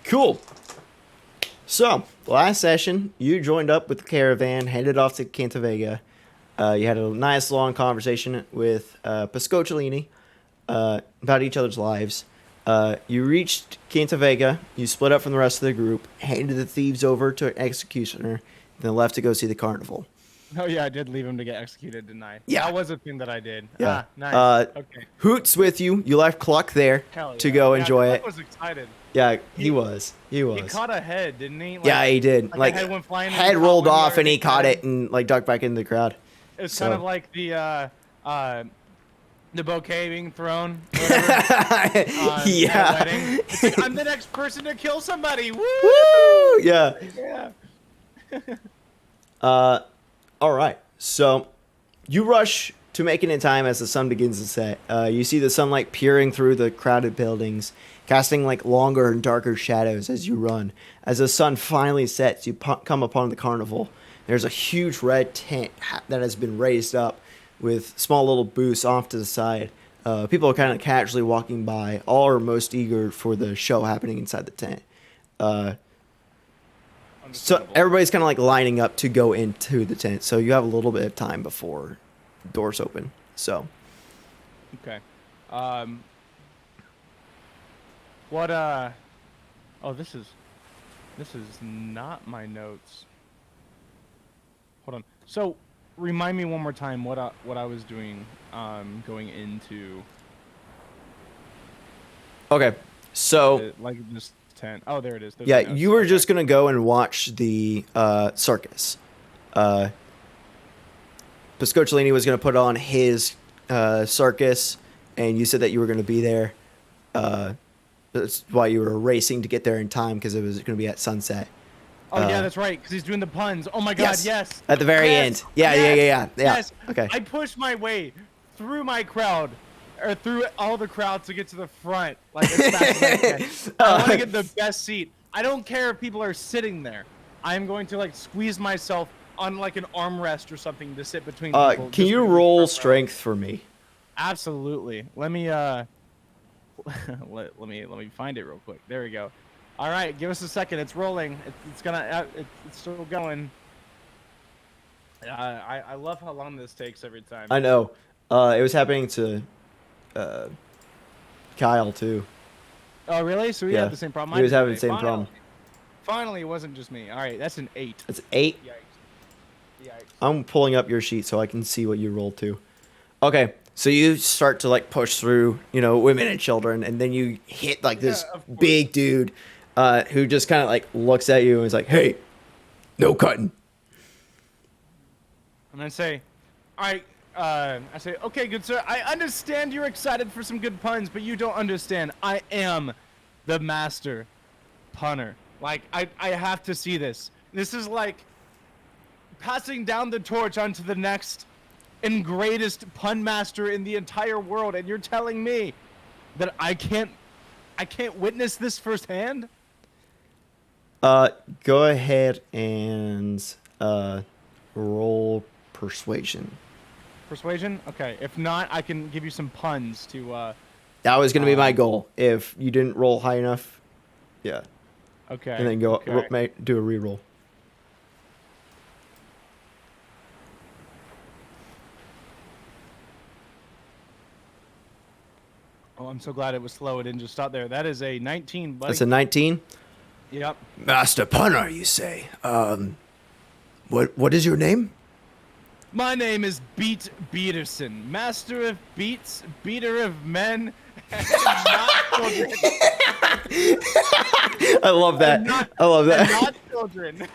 Cool. So, last session, you joined up with the caravan, headed off to Cantavega. You had a nice long conversation with PESCOCHILINI about each other's lives. You reached Cantavega, you split up from the rest of the group, handed the thieves over to an executioner, then left to go see the carnival. Oh yeah, I did leave him to get executed, didn't I? Yeah. That was a thing that I did. Yeah. Nice. Okay. Hoot's with you. You left Cluck there to go enjoy it. Cluck was excited. Yeah, he was. He caught a head, didn't he? Yeah, he did. Like a head went flying. Head rolled off and he caught it and like ducked back into the crowd. It was kind of like the bouquet being thrown. Yeah. It's like, I'm the next person to kill somebody. Woo! Woo! Yeah. Yeah. All right. So, you rush to make it in time as the sun begins to set. You see the sunlight peering through the crowded buildings, casting like longer and darker shadows as you run. As the sun finally sets, you come upon the carnival. There's a huge red tent that has been raised up with small little booths off to the side. People are kind of casually walking by. All are most eager for the show happening inside the tent. So everybody's kind of like lining up to go into the tent. So you have a little bit of time before doors open. So. Okay. What oh, this is not my notes. Hold on. So remind me one more time what I was doing going into. Okay. So like this tent. Oh, there it is. There's yeah, you were just gonna go and watch the circus. PESCOCHILINI was gonna put on his circus, and you said that you were gonna be there. That's why you were racing to get there in time because it was gonna be at sunset. Oh yeah, that's right. Because he's doing the puns. Oh my God, yes. At the very end. Yeah. Yes. Okay. I pushed my way through my crowd, or through all the crowd to get to the front. Like as fast as I can. I want to get the best seat. I don't care if people are sitting there. I'm going to like squeeze myself on like an armrest or something to sit between people. Can you roll strength for me? Absolutely. Let me let me find it real quick. There we go. All right, give us a second. It's rolling. It's still going. I love how long this takes every time. I know. It was happening to Kyle too. Oh really? So we had the same problem. He was having the same problem. Finally, it wasn't just me. All right, that's an 8. That's 8. Yikes. I'm pulling up your sheet so I can see what you rolled to. Okay, so you start to like push through, women and children, and then you hit like this big dude who just kind of like looks at you and is like, "Hey, no cutting." And I say, "Okay, good sir. I understand you're excited for some good puns, but you don't understand. I am the master punner. Like, I have to see this. This is like passing down the torch onto the next and greatest pun master in the entire world, and you're telling me that I can't witness this firsthand?" Go ahead and roll persuasion. Persuasion? Okay. If not, I can give you some puns to That was gonna be my goal. If you didn't roll high enough, yeah. Okay. And then do a reroll. Oh, I'm so glad it was slow. It didn't just stop there. That is a 19, buddy. That's a 19? Yep. Master punner, you say. What is your name? My name is Beet Beeterson, master of beats, beater of men, and not children. I love that. I love that. Not children.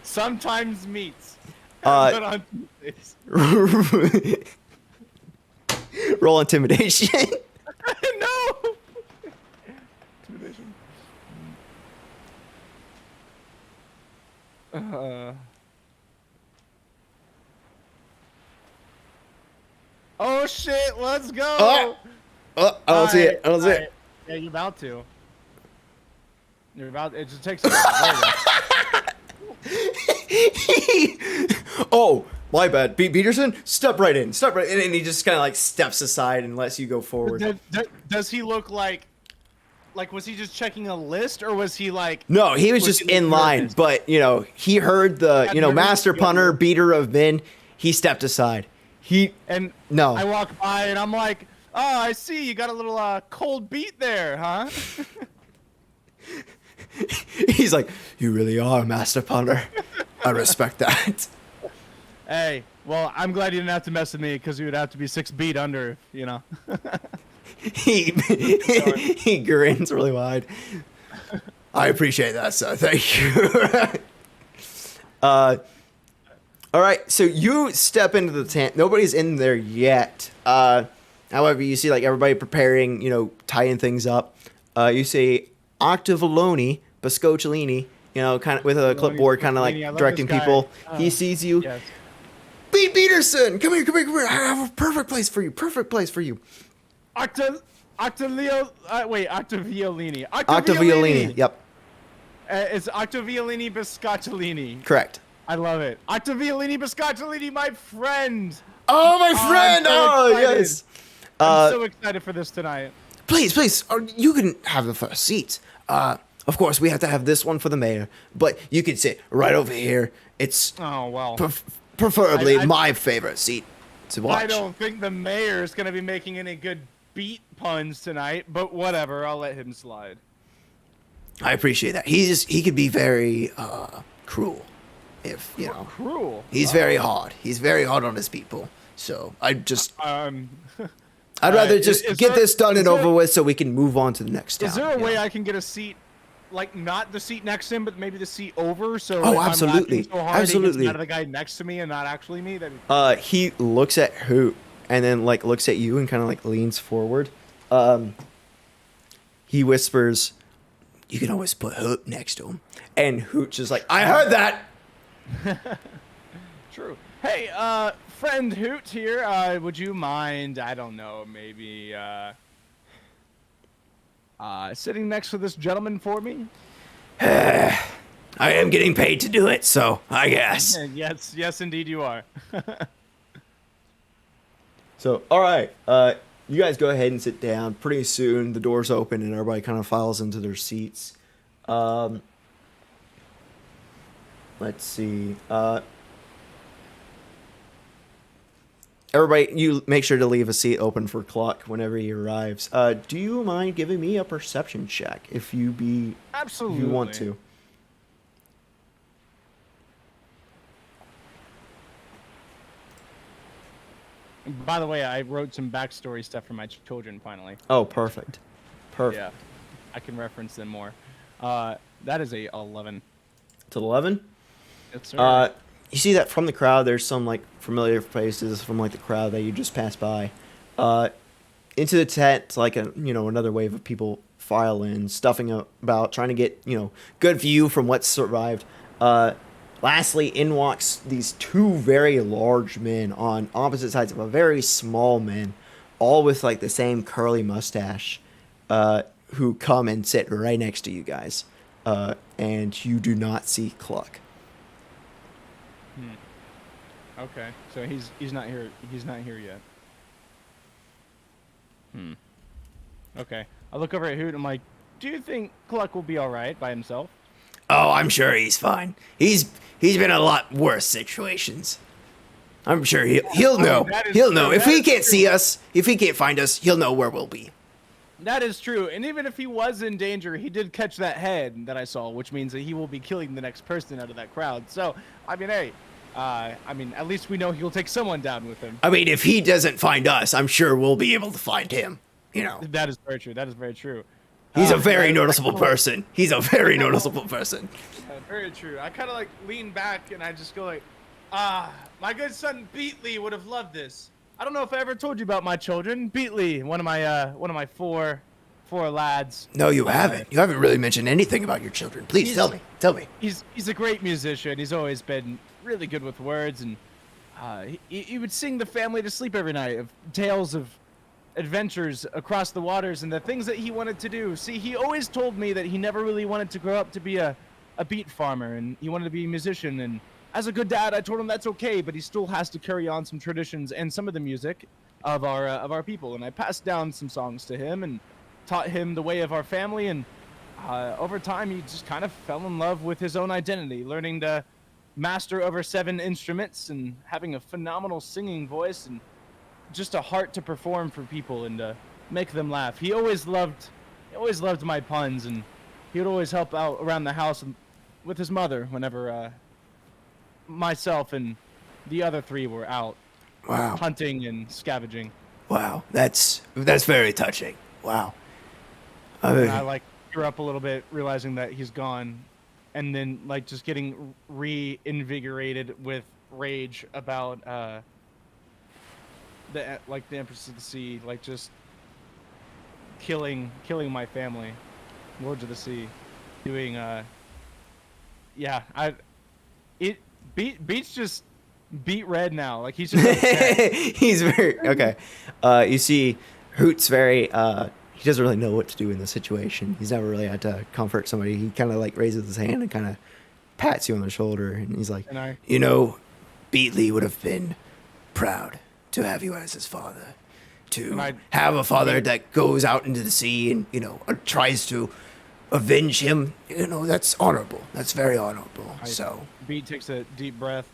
Sometimes meats. But on Tuesdays. Roll intimidation. No. Intimidation. Oh shit! Let's go. I don't see it. I don't see it. Yeah, you're about to. It just takes a while. Oh, My bad. Beet Beeterson, step right in. Step right in. And he just kind of like steps aside and lets you go forward. Does he look like was he just checking a list, or was he like? No, he was just in line, but you know, he heard the master punter, beater of men. He stepped aside. No. I walk by and I'm like, oh, I see you got a little cold beet there, huh? He's like, you really are, master punter. I respect that. Hey, well, I'm glad you didn't have to mess with me, because you would have to be 6 beat under, you know. he grins really wide. I appreciate that, sir. Thank you. All right, so you step into the tent. Nobody's in there yet. However, you see like everybody preparing, you know, tying things up. You see Octavoloni, PESCOCHILINI, you know, kind of with a clipboard, kind of like directing people. He sees you. Yes. Beet Beeterson, come here. I have a perfect place for you. Octaviolini. Octaviolini. Yep. It's Octaviolini PESCOCHILINI. Correct. I love it. Octaviolini PESCOCHILINI, my friend. Oh, my friend. Yes. I'm so excited for this tonight. Please. You can have the first seat. Of course, we have to have this one for the mayor, but you can sit right over here. It's preferably my favorite seat to watch. I don't think the mayor is going to be making any good beat puns tonight, but whatever. I'll let him slide. I appreciate that. He could be very cruel, if you know. Cruel. He's very hard. He's very hard on his people. So I'd rather just get this done and over with, so we can move on to the next town. Is there a way I can get a seat, like not the seat next to him, but maybe the seat over? So absolutely, I'm so hard, absolutely. He gets out of the guy next to me and not actually me. He looks at Hoot and then like looks at you and kind of like leans forward. He whispers, "You can always put Hoot next to him." And Hoot's just like, "I heard that." True. Hey, friend Hoot here. Would you mind? I don't know, maybe sitting next to this gentleman for me? I am getting paid to do it, so I guess. Yes, indeed you are. So, all right, you guys go ahead and sit down. Pretty soon, the doors open and everybody kind of files into their seats. Let's see. Everybody, you make sure to leave a seat open for Cluck whenever he arrives. Do you mind giving me a perception check if you Absolutely. If you want to? By the way, I wrote some backstory stuff for my children finally. Oh, perfect. Yeah, I can reference them more. That is a 11. It's 11? Yes, sir. You see that from the crowd, there's some like familiar faces from like the crowd that you just passed by. Into the tent, like another wave of people file in, stuffing about, trying to get good view from what's survived. Lastly, in walks these two very large men on opposite sides of a very small man, all with like the same curly mustache, who come and sit right next to you guys, and you do not see Cluck. Okay, so he's not here. He's not here yet. Okay, I look over at Hoot and I'm like, do you think Cluck will be all right by himself? Oh, I'm sure he's fine. He's been in a lot worse situations. I'm sure he'll know. He'll know if he can't see us, if he can't find us, he'll know where we'll be. That is true, and even if he was in danger, he did catch that head that I saw, which means that he will be killing the next person out of that crowd. So, I mean, hey. At least we know he'll take someone down with him. I mean, if he doesn't find us, I'm sure we'll be able to find him. That is very true. That is very true. He's a very noticeable person. He's a very noticeable person. Very true. I kind of like lean back and I just go like, my good son Beatley would have loved this. I don't know if I ever told you about my children. Beatley, one of my four lads. No, you haven't. You haven't really mentioned anything about your children. Please tell me. He's a great musician. He's always been really good with words, and he would sing the family to sleep every night of tales of adventures across the waters and the things that he wanted to do. See, he always told me that he never really wanted to grow up to be a beet farmer, and he wanted to be a musician, and as a good dad, I told him that's okay, but he still has to carry on some traditions and some of the music of our people. And I passed down some songs to him and taught him the way of our family. And over time, he just kind of fell in love with his own identity, learning to master over 7 instruments and having a phenomenal singing voice and just a heart to perform for people and to make them laugh. He always loved my puns, and he would always help out around the house with his mother whenever myself and the other 3 were out Wow. hunting and scavenging. Wow. That's very touching. Wow. And I like grew up a little bit realizing that he's gone, and then like just getting reinvigorated with rage about the Empress of the Sea, like just killing my family, Lords of the Sea, doing Beet's just beet red now, like he's just upset. He's very okay. You see, Hoot's very. He doesn't really know what to do in the situation. He's never really had to comfort somebody. He kind of like raises his hand and kind of pats you on the shoulder, and he's like, you know, Beatley would have been proud to have you as his father. To have a father that goes out into the sea and, you know, tries to avenge him, you know, that's honorable. That's very honorable. So Beat takes a deep breath.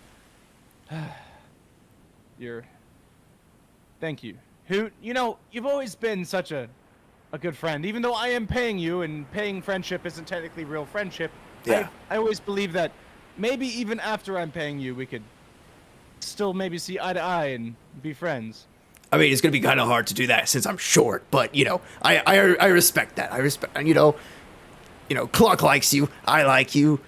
Thank you. Hoot, you know, you've always been such a good friend. Even though I am paying you, and paying friendship isn't technically real friendship, yeah. I always believe that maybe even after I'm paying you, we could still maybe see eye to eye and be friends. I mean, it's going to be kind of hard to do that since I'm short, but, you know, I respect that. I respect, you know, Cluck likes you. I like you.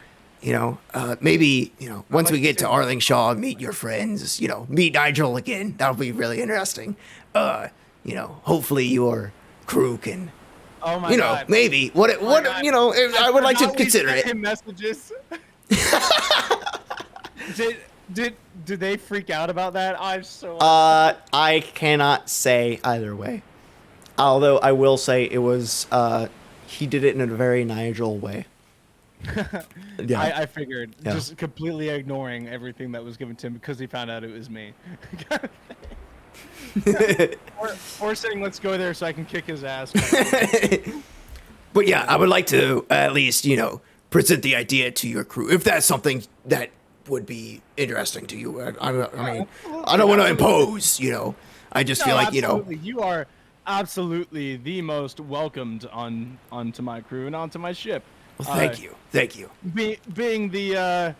You know, maybe, you know, once we get to Arlingshaw, meet your friends, you know, meet Nigel again. That'll be really interesting. You know, hopefully your crew can, oh my you know, God. Maybe what, you know, I would like to consider it. Messages. Did they freak out about that? I'm so. I cannot say either way. Although I will say it was, he did it in a very Nigel way. Yeah. I figured, just completely ignoring everything that was given to him because he found out it was me. or saying, let's go there so I can kick his ass. But yeah, I would like to at least, you know, present the idea to your crew if that's something that would be interesting to you. I mean, I don't want to impose, you know. I just feel like, absolutely. You know, you are absolutely the most welcomed onto my crew and onto my ship. Well, thank you. Being the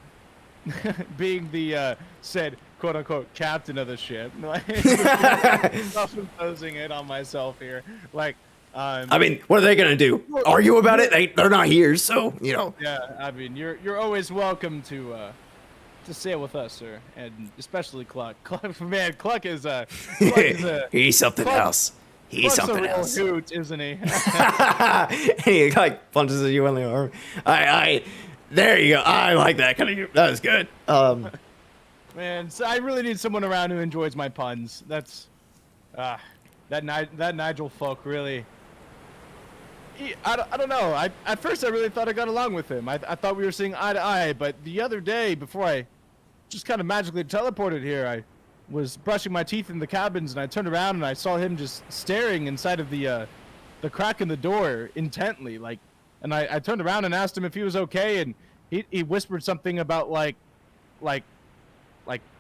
said quote unquote captain of the ship, like self-imposing it on myself here. Like, I mean, what are they gonna do? Argue about it? They're not here, so you know. Yeah, I mean, you're always welcome to sail with us, sir, and especially Cluck. Man, Cluck is he's something else. He's Cluck's something a real else. hoot, isn't he? He like punches you in the arm. There you go. I like that kind of. That was good. Man, so I really need someone around who enjoys my puns. That's that Nigel folk really. I don't know. At first I really thought I got along with him. I thought we were seeing eye to eye, but the other day before I just kind of magically teleported here, I was brushing my teeth in the cabins and I turned around and I saw him just staring inside of the crack in the door intently, like. And I turned around and asked him if he was okay, and he whispered something about like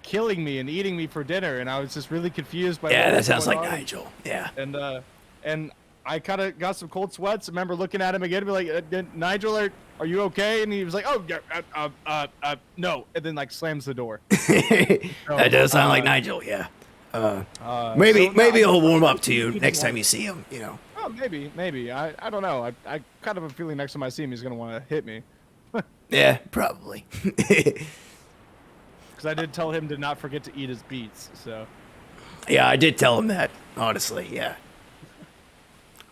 killing me and eating me for dinner, and I was just really confused by. Yeah, that sounds like Nigel. Yeah. And I kind of got some cold sweats. I remember looking at him again, and be like, "Nigel, are you okay?" And he was like, "Oh yeah, no," and then like slams the door. That does sound like Nigel. Yeah. Maybe he'll warm up to you next time you see him. You know. Oh, maybe. I don't know. I kind of have a feeling next time I see him, he's gonna want to hit me. Yeah, probably. Because I did tell him to not forget to eat his beets. So. Yeah, I did tell him that. Honestly, yeah.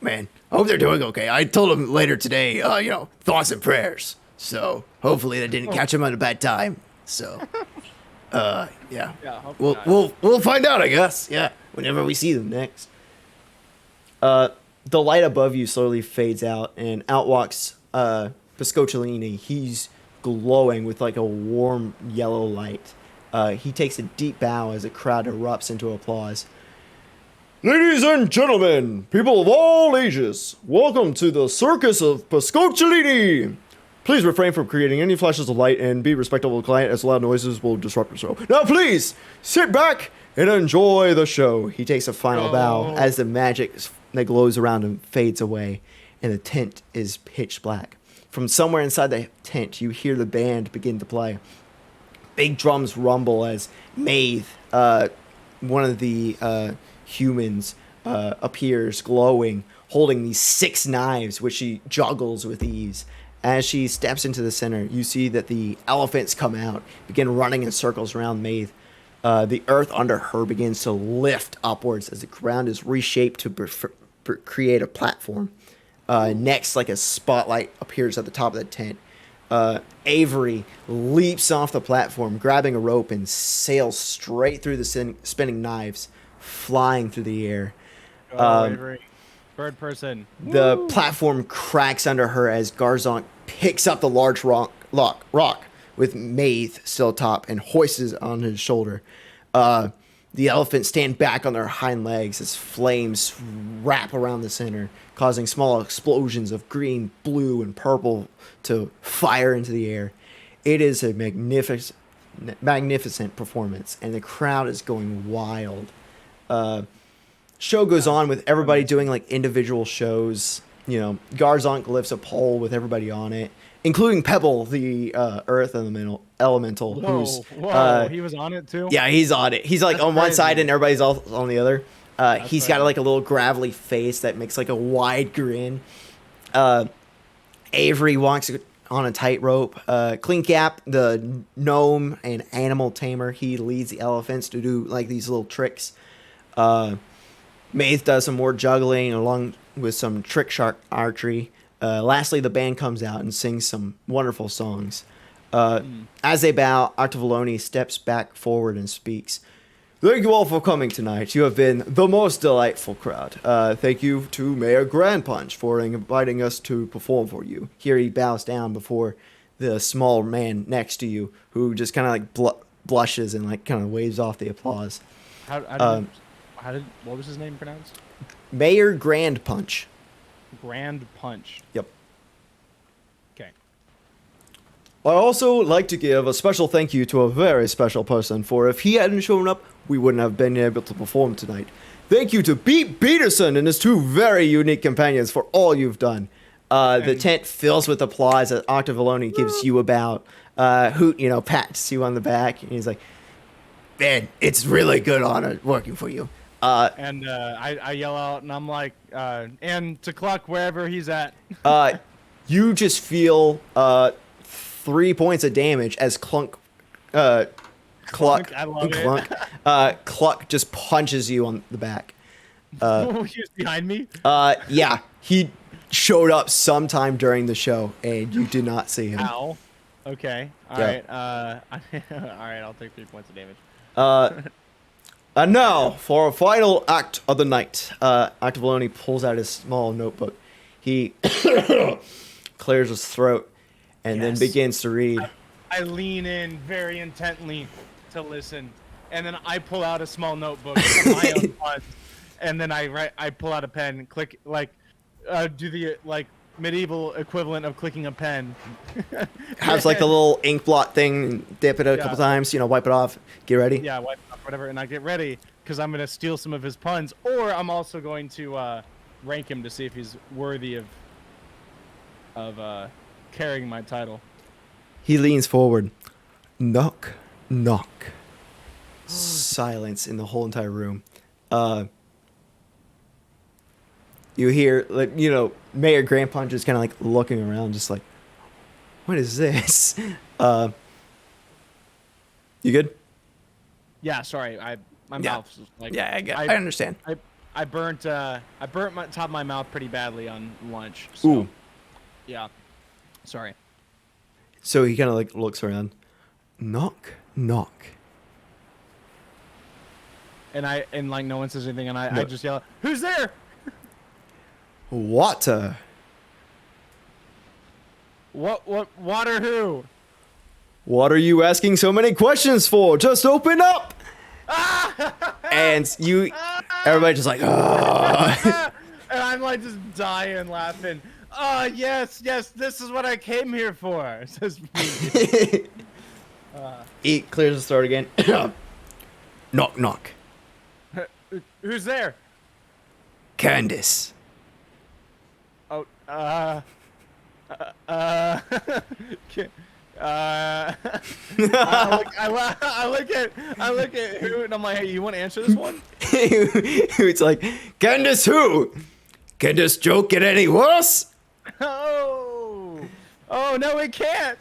Man, I hope they're doing okay. I told him later today, you know, thoughts and prayers. So hopefully that didn't catch him at a bad time. So, yeah. Yeah. We'll find out, I guess. Yeah, whenever we see them next. The light above you slowly fades out, and out walks Pescocchiolini. He's glowing with like a warm yellow light. He takes a deep bow as the crowd erupts into applause. Ladies and gentlemen, people of all ages, welcome to the Circus of PESCOCHILINI. Please refrain from creating any flashes of light and be respectful of the client as loud noises will disrupt the show. Now please, sit back and enjoy the show. He takes a final bow as the magic that glows around him fades away and the tent is pitch black. From somewhere inside the tent, you hear the band begin to play. Big drums rumble as Maeve, one of the humans, appears glowing, holding these 6 knives, which she juggles with ease. As she steps into the center, you see that the elephants come out, begin running in circles around Maeve. The earth under her begins to lift upwards as the ground is reshaped to create a platform. Next, like a spotlight appears at the top of the tent. Avery leaps off the platform, grabbing a rope, and sails straight through the spinning knives, flying through the air. Avery. Bird person. The platform cracks under her as Garzonk picks up the large rock with Maeve still atop and hoists it on his shoulder. The elephants stand back on their hind legs as flames wrap around the center, causing small explosions of green, blue, and purple to fire into the air. It is a magnificent performance, and the crowd is going wild. Show goes on with everybody doing like individual shows. You know, Garzonk lifts a pole with everybody on it, including Pebble, the earth elemental. Whoa, he was on it too? Yeah, he's on it. He's like on one side and everybody's all on the other. He's got like a little gravelly face that makes like a wide grin. Avery walks on a tightrope. Clean Cap, the gnome and animal tamer, he leads the elephants to do like these little tricks. Maeve does some more juggling along with some trick shot archery. Lastly, the band comes out and sings some wonderful songs. As they bow, Octavoloni steps back forward and speaks. Thank you all for coming tonight. You have been the most delightful crowd. Thank you to Mayor Grand Punch for inviting us to perform for you. Here he bows down before the small man next to you, who just kind of like blushes and like kind of waves off the applause. What was his name pronounced? Mayor Grand Punch. Grand Punch. Yep. Okay. I also like to give a special thank you to a very special person, for if he hadn't shown up, we wouldn't have been able to perform tonight. Thank you to Beet Beeterson and his 2 very unique companions for all you've done. The tent fills with applause as Octavoloni gives you a bow. Hoot, pats you on the back, and he's like, man, it's really good honor working for you. I yell out, and I'm like, and to Cluck wherever he's at. You just feel 3 points of damage as Cluck just punches you on the back. He was behind me? Yeah, he showed up sometime during the show, and you did not see him. Ow. Okay. All right. All right, I'll take 3 points of damage. And now, for a final act of the night, Octavoloni pulls out his small notebook. He clears his throat and then begins to read. I lean in very intently to listen, and then I pull out a small notebook of my own puns, and then I pull out a pen, click, do the medieval equivalent of clicking a pen. Has like a little ink blot thing, dip it a couple times, wipe it off, get ready. Yeah, wipe it off, whatever, and I get ready because I'm gonna steal some of his puns, or I'm also going to rank him to see if he's worthy of carrying my title. He leans forward. Knock, knock. Silence in the whole entire room. You hear, Mayor Grand Punch is kind of like looking around, just like, what is this? You good? Yeah, sorry. My mouth's like. Yeah, I understand. I burnt my top of my mouth pretty badly on lunch. So, ooh. Yeah. Sorry. So he kind of looks around. Knock, knock. And no one says anything, and I just yell, "Who's there?" Water. What water who? What are you asking so many questions for? Just open up. And everybody just like, And I'm like just dying laughing. Yes, this is what I came here for. Says me. He clears his throat again. Knock, knock. Who's there? Candace. Oh, I look at who, and I'm like, hey, you want to answer this one? It's like, Candace who? Can this joke get any worse? Oh no, it can't.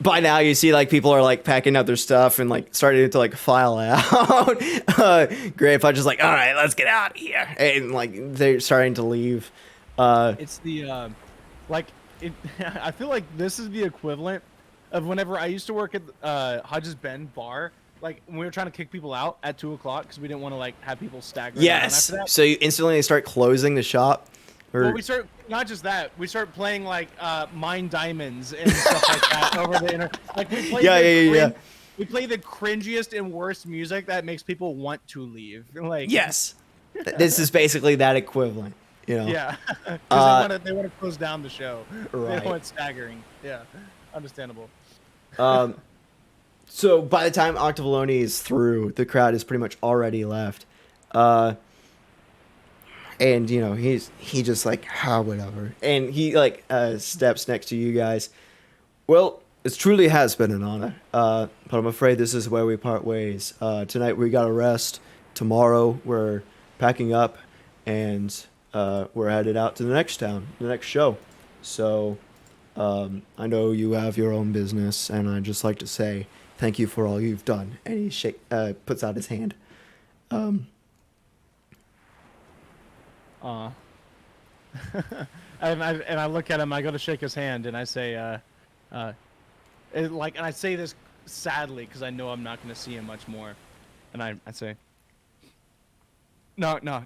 By now you see like people are like packing up their stuff and like starting to like file out. Grandpa just like, all right, let's get out of here, and like they're starting to leave. It's the I feel like this is the equivalent of whenever I used to work at Hodges Bend bar. Like when we were trying to kick people out at 2 o'clock because we didn't want to like have people stagger. Yes. After that. So you instantly start closing the shop. Well, we start not just that. We start playing like Mine Diamonds and stuff like that over the internet. Like we play We play the cringiest and worst music that makes people want to leave. Like yes, this is basically that equivalent. You know. Yeah. Because they want to close down the show. Right. They don't want staggering. Yeah. Understandable. So by the time Octavoloni is through, the crowd is pretty much already left. And you know, he just like, whatever. And he like steps next to you guys. Well, it truly has been an honor. But I'm afraid this is where we part ways. Tonight we gotta rest. Tomorrow we're packing up and we're headed out to the next town, the next show. So I know you have your own business, and I'd just like to say thank you for all you've done. And he puts out his hand. and I look at him. I go to shake his hand, and I say, and I say this sadly because I know I'm not going to see him much more. And I say, knock, knock.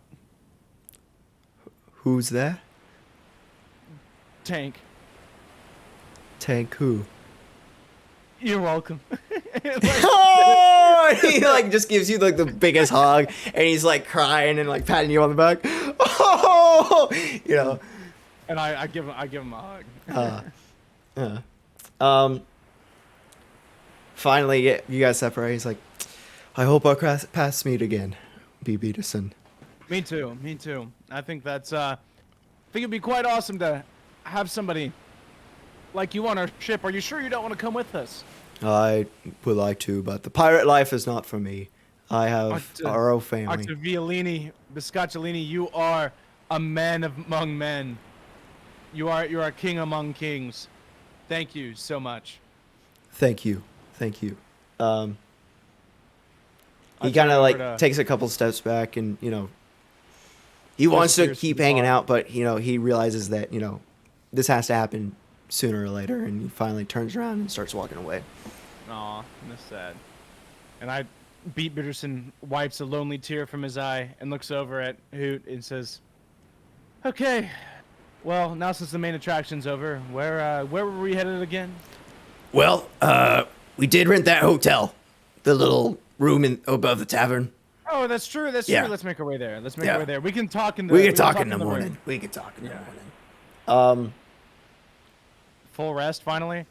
Who's there? Tank. Tank who? You're welcome. Oh! He like just gives you like the biggest hug, and he's like crying and like patting you on the back. Oh, you know. And I give him a hug. Finally, you guys separate. He's like, I hope our paths meet again, Beet Beeterson. Me too. I think it'd be quite awesome to have somebody like you on our ship. Are you sure you don't want to come with us? I would like to, but the pirate life is not for me. I have our own family. Octavolini, PESCOCHILINI, you are a man among men. You're a king among kings. Thank you so much. Thank you. He kind of like takes a couple steps back, and you know, he wants to keep hanging out, but you know, he realizes that you know, this has to happen sooner or later, and he finally turns around and starts walking away. Aw, that's sad. And Beet Beeterson wipes a lonely tear from his eye and looks over at Hoot and says, "Okay, well, now since the main attraction's over, where were we headed again?" Well, we did rent that hotel, the little room above the tavern. Oh, that's true. That's Yeah. true. Let's make our way there. We can talk in the. We can talk in the morning. room. We can talk in the morning. Full rest finally.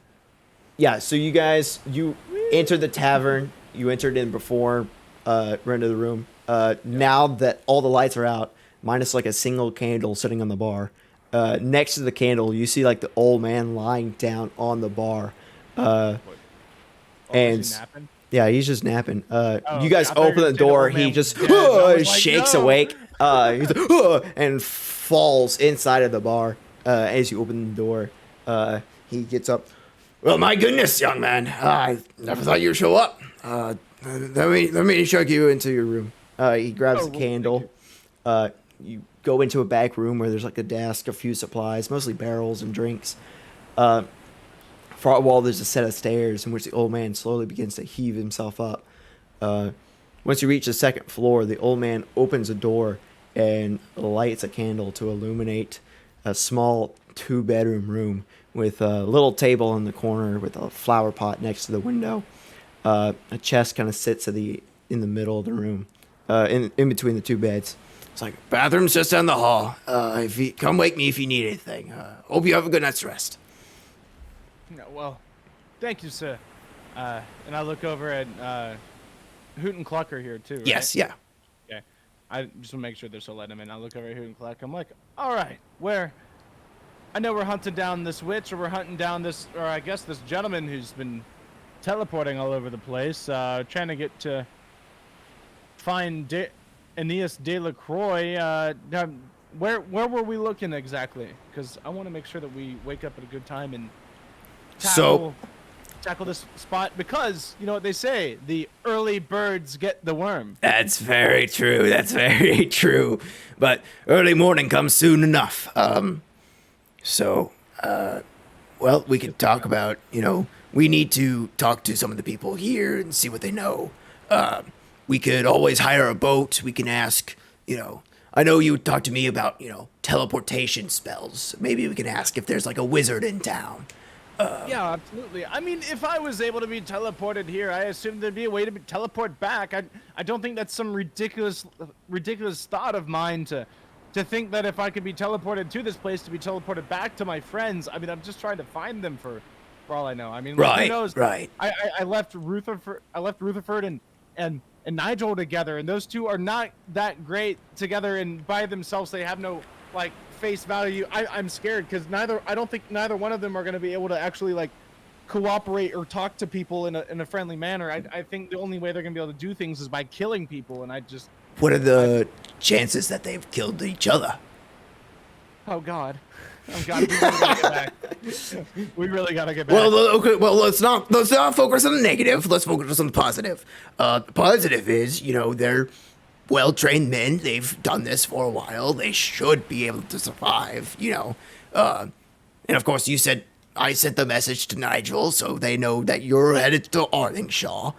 Yeah. So you guys, you entered the tavern. You entered in before, rented the room. Now that all the lights are out, minus like a single candle sitting on the bar, next to the candle, you see like the old man lying down on the bar. And Is he napping? yeah, he's just napping. You I guys thought you open were the saying door. old man He was just dead. I was like, shakes no. awake. He's like, and falls inside of the bar. As you open the door, he gets up. Well, my goodness, young man, I never thought you'd show up. Let me check you into your room. He grabs a candle. You go into a back room where there's like a desk, a few supplies, mostly barrels and drinks. Far wall, there's a set of stairs in which the old man slowly begins to heave himself up. Once you reach the second floor, the old man opens a door and lights a candle to illuminate a small 2-bedroom room with a little table in the corner with a flower pot next to the window. A chest kind of sits in the middle of the room, in between the 2 beds. It's like, bathroom's just down the hall. If you come wake me if you need anything. Hope you have a good night's rest. No, well, thank you, sir. And I look over at Hoot and Clucker here too. Right? Yes, yeah. Okay. I just want to make sure they're still letting him in. I look over at Hoot and Clucker. I'm like, all right, where? I know we're hunting down this witch, or we're hunting down this, or I guess this gentleman who's been teleporting all over the place, trying to get to find Aeneas de la Croix. Where were we looking exactly? Because I want to make sure that we wake up at a good time and tackle this spot, because you know what they say, the early birds get the worm. That's very true. That's very true. But early morning comes soon enough. Well, we could talk about, we need to talk to some of the people here and see what they know. We could always hire a boat. We can ask, I know you talked to me about, teleportation spells. Maybe we can ask if there's like a wizard in town. Yeah, absolutely. I mean, if I was able to be teleported here, I assume there'd be a way to teleport back. I don't think that's some ridiculous thought of mine to think that if I could be teleported to this place to be teleported back to my friends. I mean, I'm just trying to find them for all I know. I mean, right, who knows? Right. I left Rutherford and Nigel together, and those two are not that great together, and by themselves they have no like face value. I'm scared because I don't think neither one of them are going to be able to actually like cooperate or talk to people in a friendly manner. I think the only way they're going to be able to do things is by killing people, and what are the chances that they've killed each other? Oh God, we really gotta get back. We really gotta get back. Well, okay. Well, let's not focus on the negative. Let's focus on the positive. The positive is, they're well-trained men. They've done this for a while. They should be able to survive. And of course, you said I sent the message to Nigel, so they know that you're headed to Arlingshaw.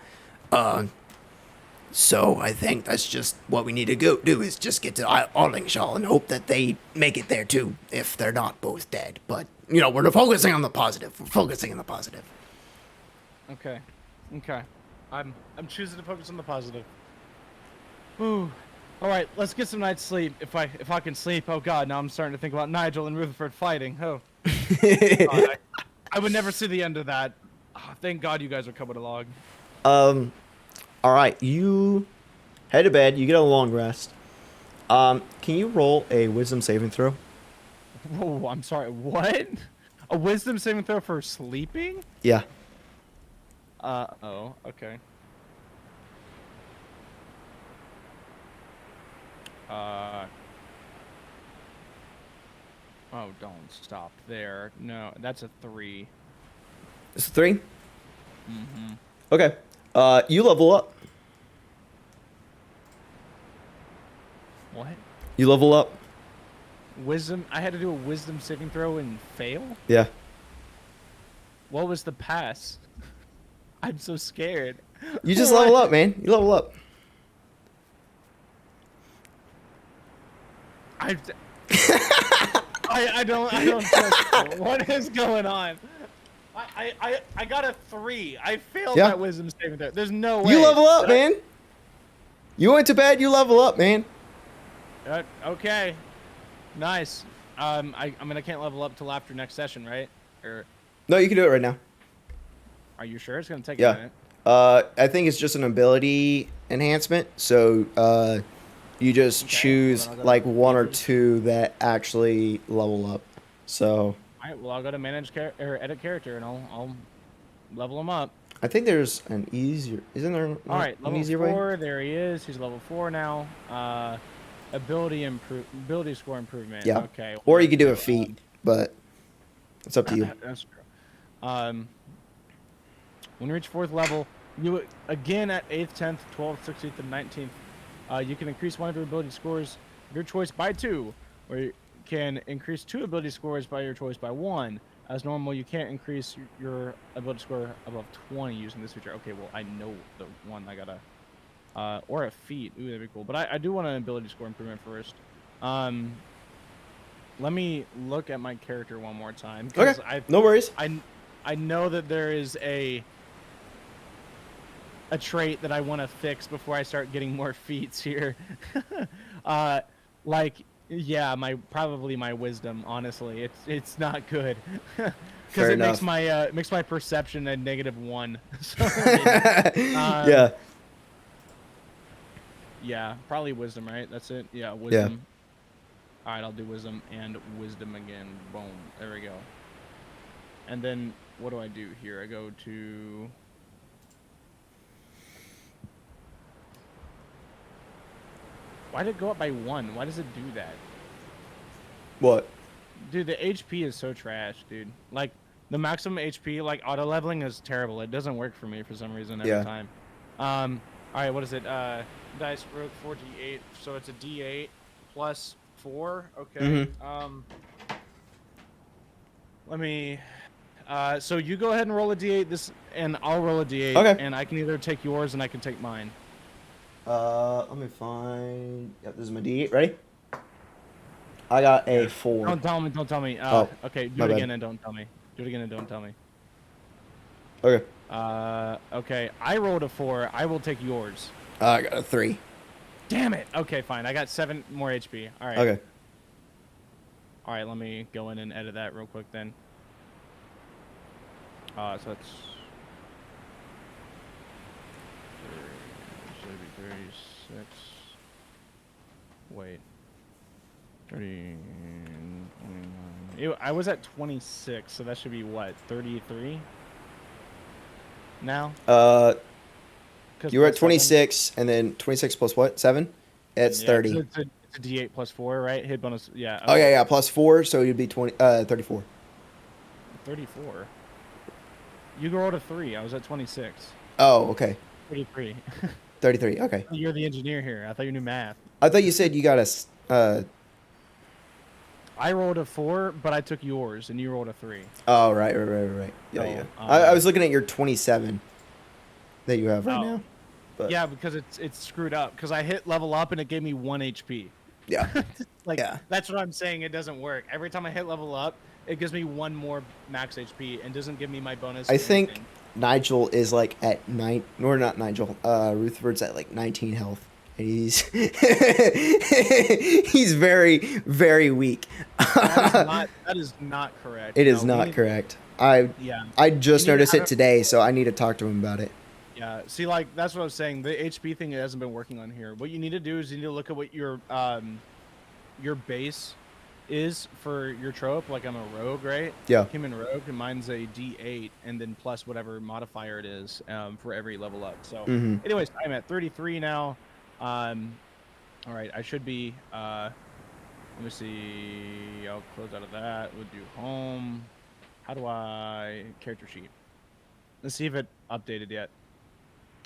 So I think that's just what we need to go do, is just get to Arlingshaw and hope that they make it there too, if they're not both dead. But, we're focusing on the positive. We're focusing on the positive. Okay. I'm choosing to focus on the positive. Ooh. All right, let's get some night's sleep. If I can sleep. Oh God, now I'm starting to think about Nigel and Rutherford fighting. Oh. I would never see the end of that. Oh, thank God you guys are coming along. All right, you head to bed. You get a long rest. Can you roll a wisdom saving throw? Whoa, I'm sorry. What? A wisdom saving throw for sleeping? Yeah. Oh, okay. Oh, don't stop there. No, that's a 3. It's a 3? Mm-hmm. Okay. You level up. What? You level up. Wisdom? I had to do a wisdom saving throw and fail? Yeah. What was the pass? I'm so scared. You just level up, man. You level up. I don't trust you. What is going on? I got a 3. I failed that wisdom saving throw. There's no way. You level up, man. You went to bed. You level up, man. Okay. Nice. I mean, I can't level up till after next session, right? Or No, you can do it right now. are you sure it's gonna take a minute? I think it's just an ability enhancement. So, you just choose like 1 or 2 that actually level up. So. All right. Well, I'll go to manage or edit character, and I'll level him up. I think there's an easier. Isn't there? All right. An Level easier 4. way? There he is. He's level 4 now. Ability score improvement. Yeah. Okay. Or you could do a feat, but it's up to you. That's true. When you reach 4th level, you again at 8th, 10th, 12th, 16th, and 19th. You can increase one of your ability scores of your choice by 2, or you can increase 2 ability scores by your choice by 1. As normal, you can't increase your ability score above 20 using this feature. Okay, well, I know the one I gotta... or a feat. Ooh, that'd be cool. But I do want an ability score improvement first. let me look at my character one more time. Okay. No worries. I know that there is a trait that I want to fix before I start getting more feats here. Like, yeah, probably my wisdom. Honestly, it's not good because it enough. makes my perception a -1. So, Yeah. Yeah, probably wisdom, right? That's it. Yeah, wisdom. Yeah. All right, I'll do wisdom and wisdom again. Boom. There we go. And then what do I do here? I go to. Why did it go up by 1? Why does it do that? What? Dude, the HP is so trash, dude. Like, the maximum HP, like, auto-leveling is terrible. It doesn't work for me for some reason every time. All right, what is it? Dice roll 4d8, so it's a d8 plus 4. Okay. Let me... so you go ahead and roll a d8, and I'll roll a d8. Okay. And I can either take yours and I can take mine. Let me find... Yep, this is my D8. Ready? I got a 4. Don't tell me. Don't tell me. Okay, do it again and don't tell me. Do it again and don't tell me. Okay. Okay. I rolled a 4. I will take yours. I got a 3. Damn it. Okay, fine. I got 7 more HP. All right. Okay. All right, let me go in and edit that real quick then. So that's... Should be 36. Wait. 30... 29... I was at 26, so that should be what? 33? Now? You were at 26, 7? And then 26 plus what? 7? It's 30. It's a D8 plus 4, right? Hit bonus, yeah. Okay. Oh, yeah, plus 4, so you'd be 34. 34? You rolled a 3. I was at 26. Oh, okay. 33. 33, okay. You're the engineer here. I thought you knew math. I thought you said you got a... I rolled a 4, but I took yours, and you rolled a 3. Oh, right. Yeah, So, yeah. I was looking at your 27 that you have right now. But... Yeah, because it's screwed up. Because I hit level up, and it gave me 1 HP. Yeah. That's what I'm saying. It doesn't work. Every time I hit level up, it gives me 1 more max HP and doesn't give me my bonus. I think Nigel is like at 9... Or not Nigel. Rutherford's at like 19 health. And he's he's very, very weak. That is not correct. It is not correct. I just noticed it today, so I need to talk to him about it. Yeah, see, like, that's what I was saying. The HP thing hasn't been working on here. What you need to do is you need to look at what your base is for your trope. Like, I'm a rogue, right? Yeah. Human rogue, and mine's a D8, and then plus whatever modifier it is for every level up. So, anyways, I'm at 33 now. All right, I should be. Let me see. I'll close out of that. We'll do home. How do I character sheet? Let's see if it updated yet.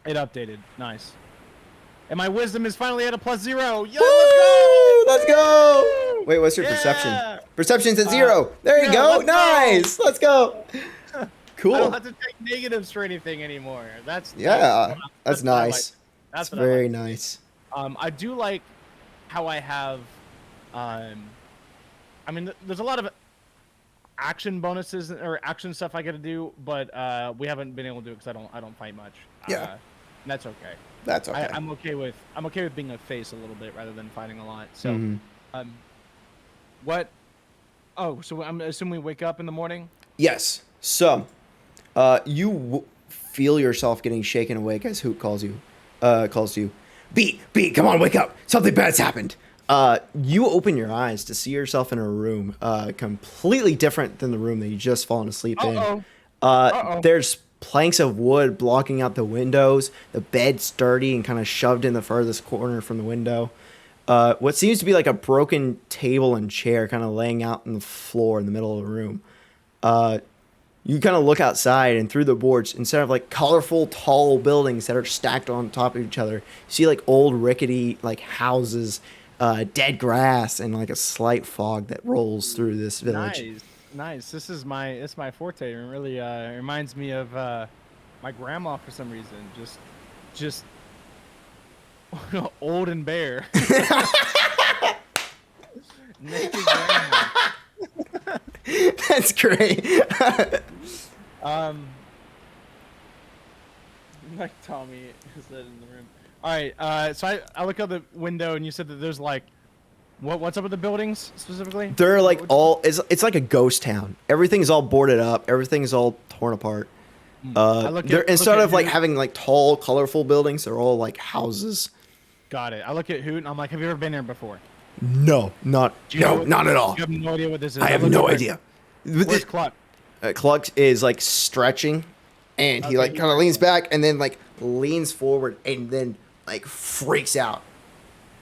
It updated. Nice. And my wisdom is finally at a +0. Yo, let's go! Wait, what's your perception? Perception's at 0. There you go. Nice. Let's go. Cool. I don't have to take negatives for anything anymore. That's nice. That's very like. Nice. I do like how I have. I mean, there's a lot of action bonuses or action stuff I got to do, but we haven't been able to do it because I don't fight much. Yeah. That's okay. That's okay. I'm okay with being a face a little bit rather than fighting a lot. So, what? Oh, so I'm assuming we wake up in the morning. Yes. So, you feel yourself getting shaken awake as Hoot calls you. Calls to you. Beet, come on, wake up! Something bad's happened. You open your eyes to see yourself in a room, completely different than the room that you just fallen asleep in. There's planks of wood blocking out the windows. The bed's dirty and kind of shoved in the furthest corner from the window. What seems to be like a broken table and chair kind of laying out on the floor in the middle of the room. You kind of look outside, and through the boards, instead of like colorful, tall buildings that are stacked on top of each other, you see like old, rickety like houses, dead grass, and like a slight fog that rolls through this village. Nice. This is my forte. It really reminds me of my grandma for some reason. Just old and bare. Naked grandma. That's great. Like Tommy said in the room. All right, so I look out the window and you said that there's like, what's up with the buildings specifically? They're like all it's like a ghost town. Everything's all boarded up. Everything's all torn apart. Instead of like having like tall, colorful buildings, they're all like houses. Got it. I look at Hoot and I'm like, have you ever been here before? No, not at all. You have no idea what this is. I have no idea. Where's Cluck? Cluck is like stretching, and he like kind of leans back and then like leans forward and then like freaks out.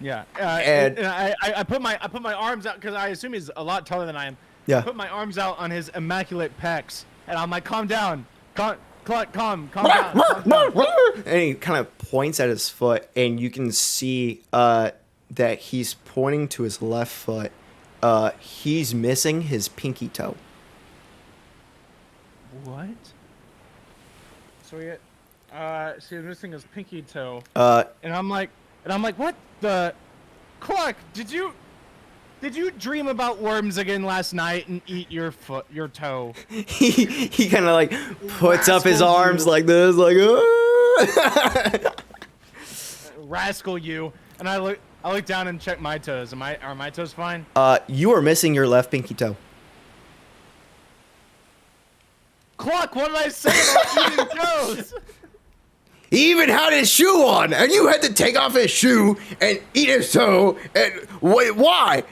Yeah, and I put my arms out because I assume he's a lot taller than I am. Yeah. I put my arms out on his immaculate pecs, and I'm like, calm down, Cluck, calm down. And he kind of points at his foot, and you can see that he's pointing to his left foot. He's missing his pinky toe. What? So he's missing his pinky toe. And I'm like, what the? Cluck, did you dream about worms again last night and eat your toe? he kind of like puts up his arms like this, like rascal you. And I look down and check my toes. Are my toes fine? You are missing your left pinky toe. Cluck, what did I say about eating toes? He even had his shoe on, and you had to take off his shoe and eat his toe. And wait, why?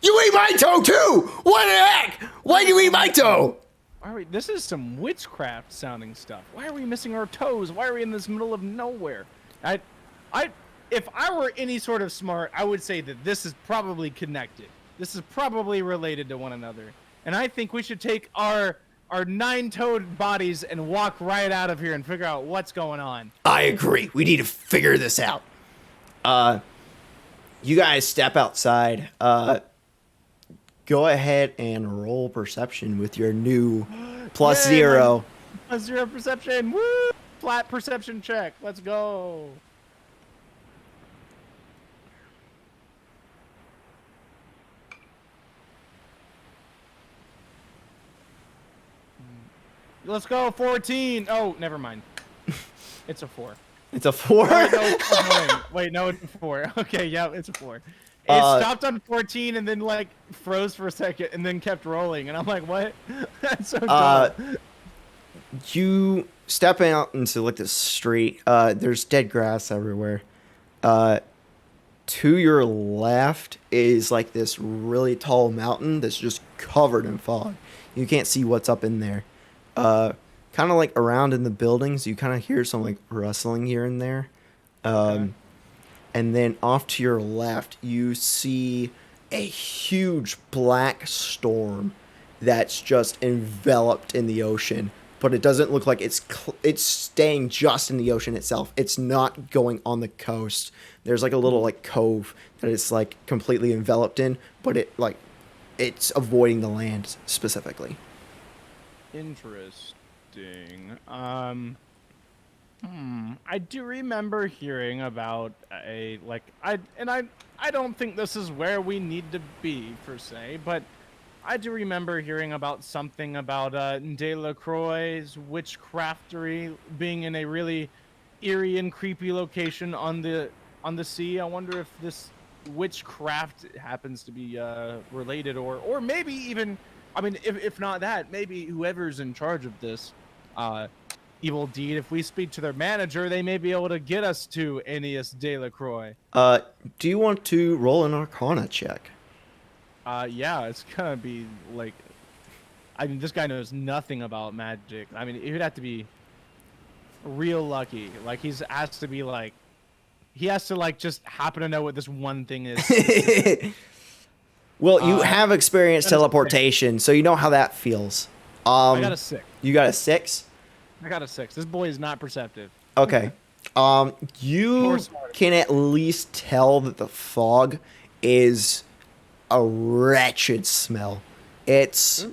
You ate my toe too. What the heck? Why do you eat my toe? This is some witchcraft sounding stuff. Why are we missing our toes? Why are we in this middle of nowhere? If I were any sort of smart, I would say that this is probably connected. This is probably related to one another. And I think we should take our 9-toed bodies and walk right out of here and figure out what's going on. I agree. We need to figure this out. You guys step outside. Go ahead and roll perception with your new +0. +0 perception. Woo! Flat perception check. Let's go. Let's go, 14. Oh, never mind. It's a 4. It's a 4? Wait, no, it's a 4. Okay, yeah, it's a 4. It stopped on 14 and then, like, froze for a second and then kept rolling. And I'm like, what? That's so dumb. You step out into, like, the street. There's dead grass everywhere. To your left is, like, this really tall mountain that's just covered in fog. You can't see what's up in there. Kind of like around in the buildings, you kind of hear some like rustling here and there. And then off to your left, you see a huge black storm that's just enveloped in the ocean. But it doesn't look like it's staying just in the ocean itself. It's not going on the coast. There's like a little like cove that it's like completely enveloped in, but it's avoiding the land specifically. Interesting. I do remember hearing about I don't think this is where we need to be per se, but I do remember hearing about something about Delacroix's witchcraftery being in a really eerie and creepy location on the sea. I wonder if this witchcraft happens to be related or maybe even, I mean, if not that, maybe whoever's in charge of this evil deed, if we speak to their manager, they may be able to get us to Aeneas Delacroix. Do you want to roll an Arcana check? Yeah, it's gonna be like, I mean, this guy knows nothing about magic. I mean, he would have to be real lucky. Like, he has to just happen to know what this one thing is. Well, you have experienced teleportation, so you know how that feels. I got a 6. You got a 6? I got a 6. This boy is not perceptive. Okay. You can at least tell that the fog is a wretched smell. It's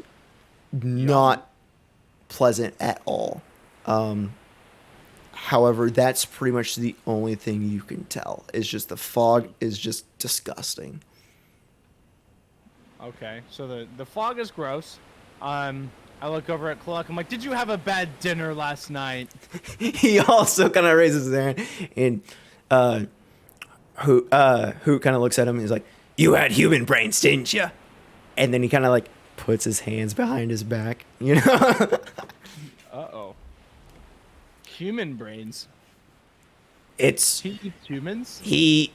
not pleasant at all. However, that's pretty much the only thing you can tell. It's just the fog is just disgusting. Okay, so the fog is gross. I look over at Cluck. I'm like, did you have a bad dinner last night? He also kind of raises his hand, and who kind of looks at him and he's like, "You had human brains, didn't you?" And then he kind of like puts his hands behind his back, you know. Uh-oh. Human brains. It's He eats humans? he,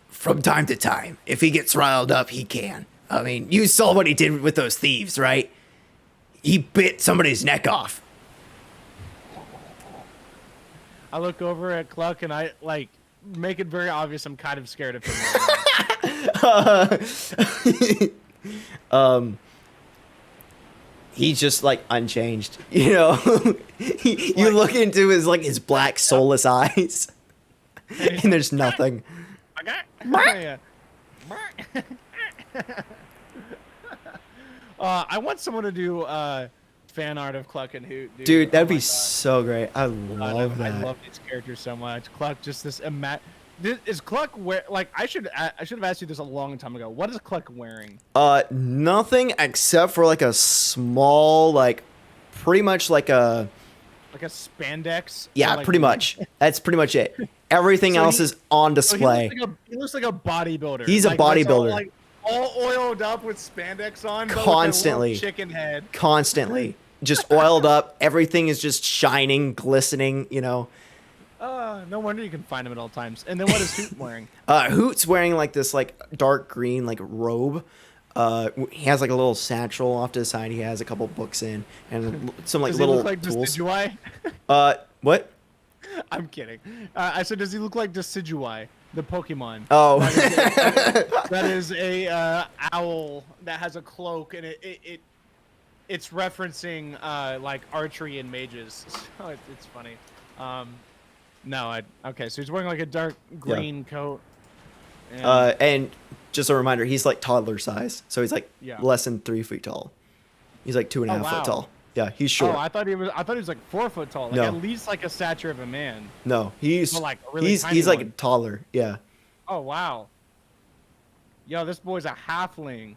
from time to time, if he gets riled up, he can. I mean, you saw what he did with those thieves, right? He bit somebody's neck off. I look over at Cluck and I like make it very obvious I'm kind of scared of him. He's just like unchanged, you know. You look into his black soulless eyes, and there's nothing. Yeah. I want someone to do fan art of Cluck and Hoot. Dude, that'd Oh be my God. so great. I love that. I love these characters so much. Cluck, just this is Cluck wear like I should have asked you this a long time ago. What is Cluck wearing? Nothing except for like a small, like, pretty much like a. Like a spandex? Yeah, Or, like, pretty much. That's pretty much it. Everything else is on so display. he looks like a bodybuilder. He's a Like, that's bodybuilder. all oiled up with spandex on, but with a Constantly. little chicken head. Constantly. Just oiled up. Everything is just shining, glistening, you know. No wonder you can find him at all times. And then what is Hoot wearing? Hoot's wearing like this like dark green like robe. He has like a little satchel off to the side. He has a couple books in and some like Does little he look like tools. Decidueye? What? I'm kidding. I said, does he look like Decidueye, the Pokemon? Oh. That is a owl that has a cloak, and it's referencing like archery and mages. So it's funny. Okay, so he's wearing like a dark green coat. And just a reminder, he's like toddler size, so he's like Yeah. less than 3 feet tall. He's like 2.5 wow. foot tall. Yeah, he's short. Oh, I thought he was like 4 foot tall, like No. at least like a stature of a man. No, he's Well, like, a really he's tiny like one. taller. Yeah. Oh wow. Yo, this boy's a halfling.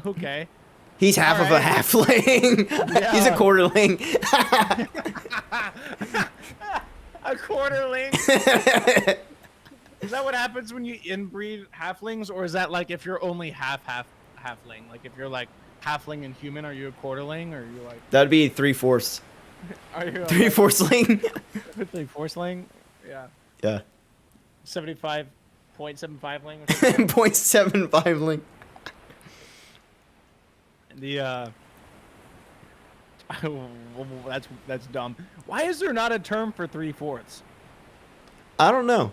Okay. He's half of a Alright. halfling. He's a Yeah. quarterling. A quarterling. Is that what happens when you inbreed halflings, or is that like if you're only halfling? Like if you're like halfling and human, are you a quarterling, or are you like That'd be 3/4. are you a 3/4ling. like forceling? Yeah. Yeah. 75.75 ling. Or something. 0.75 ling. The that's dumb. Why is there not a term for 3/4? I don't know.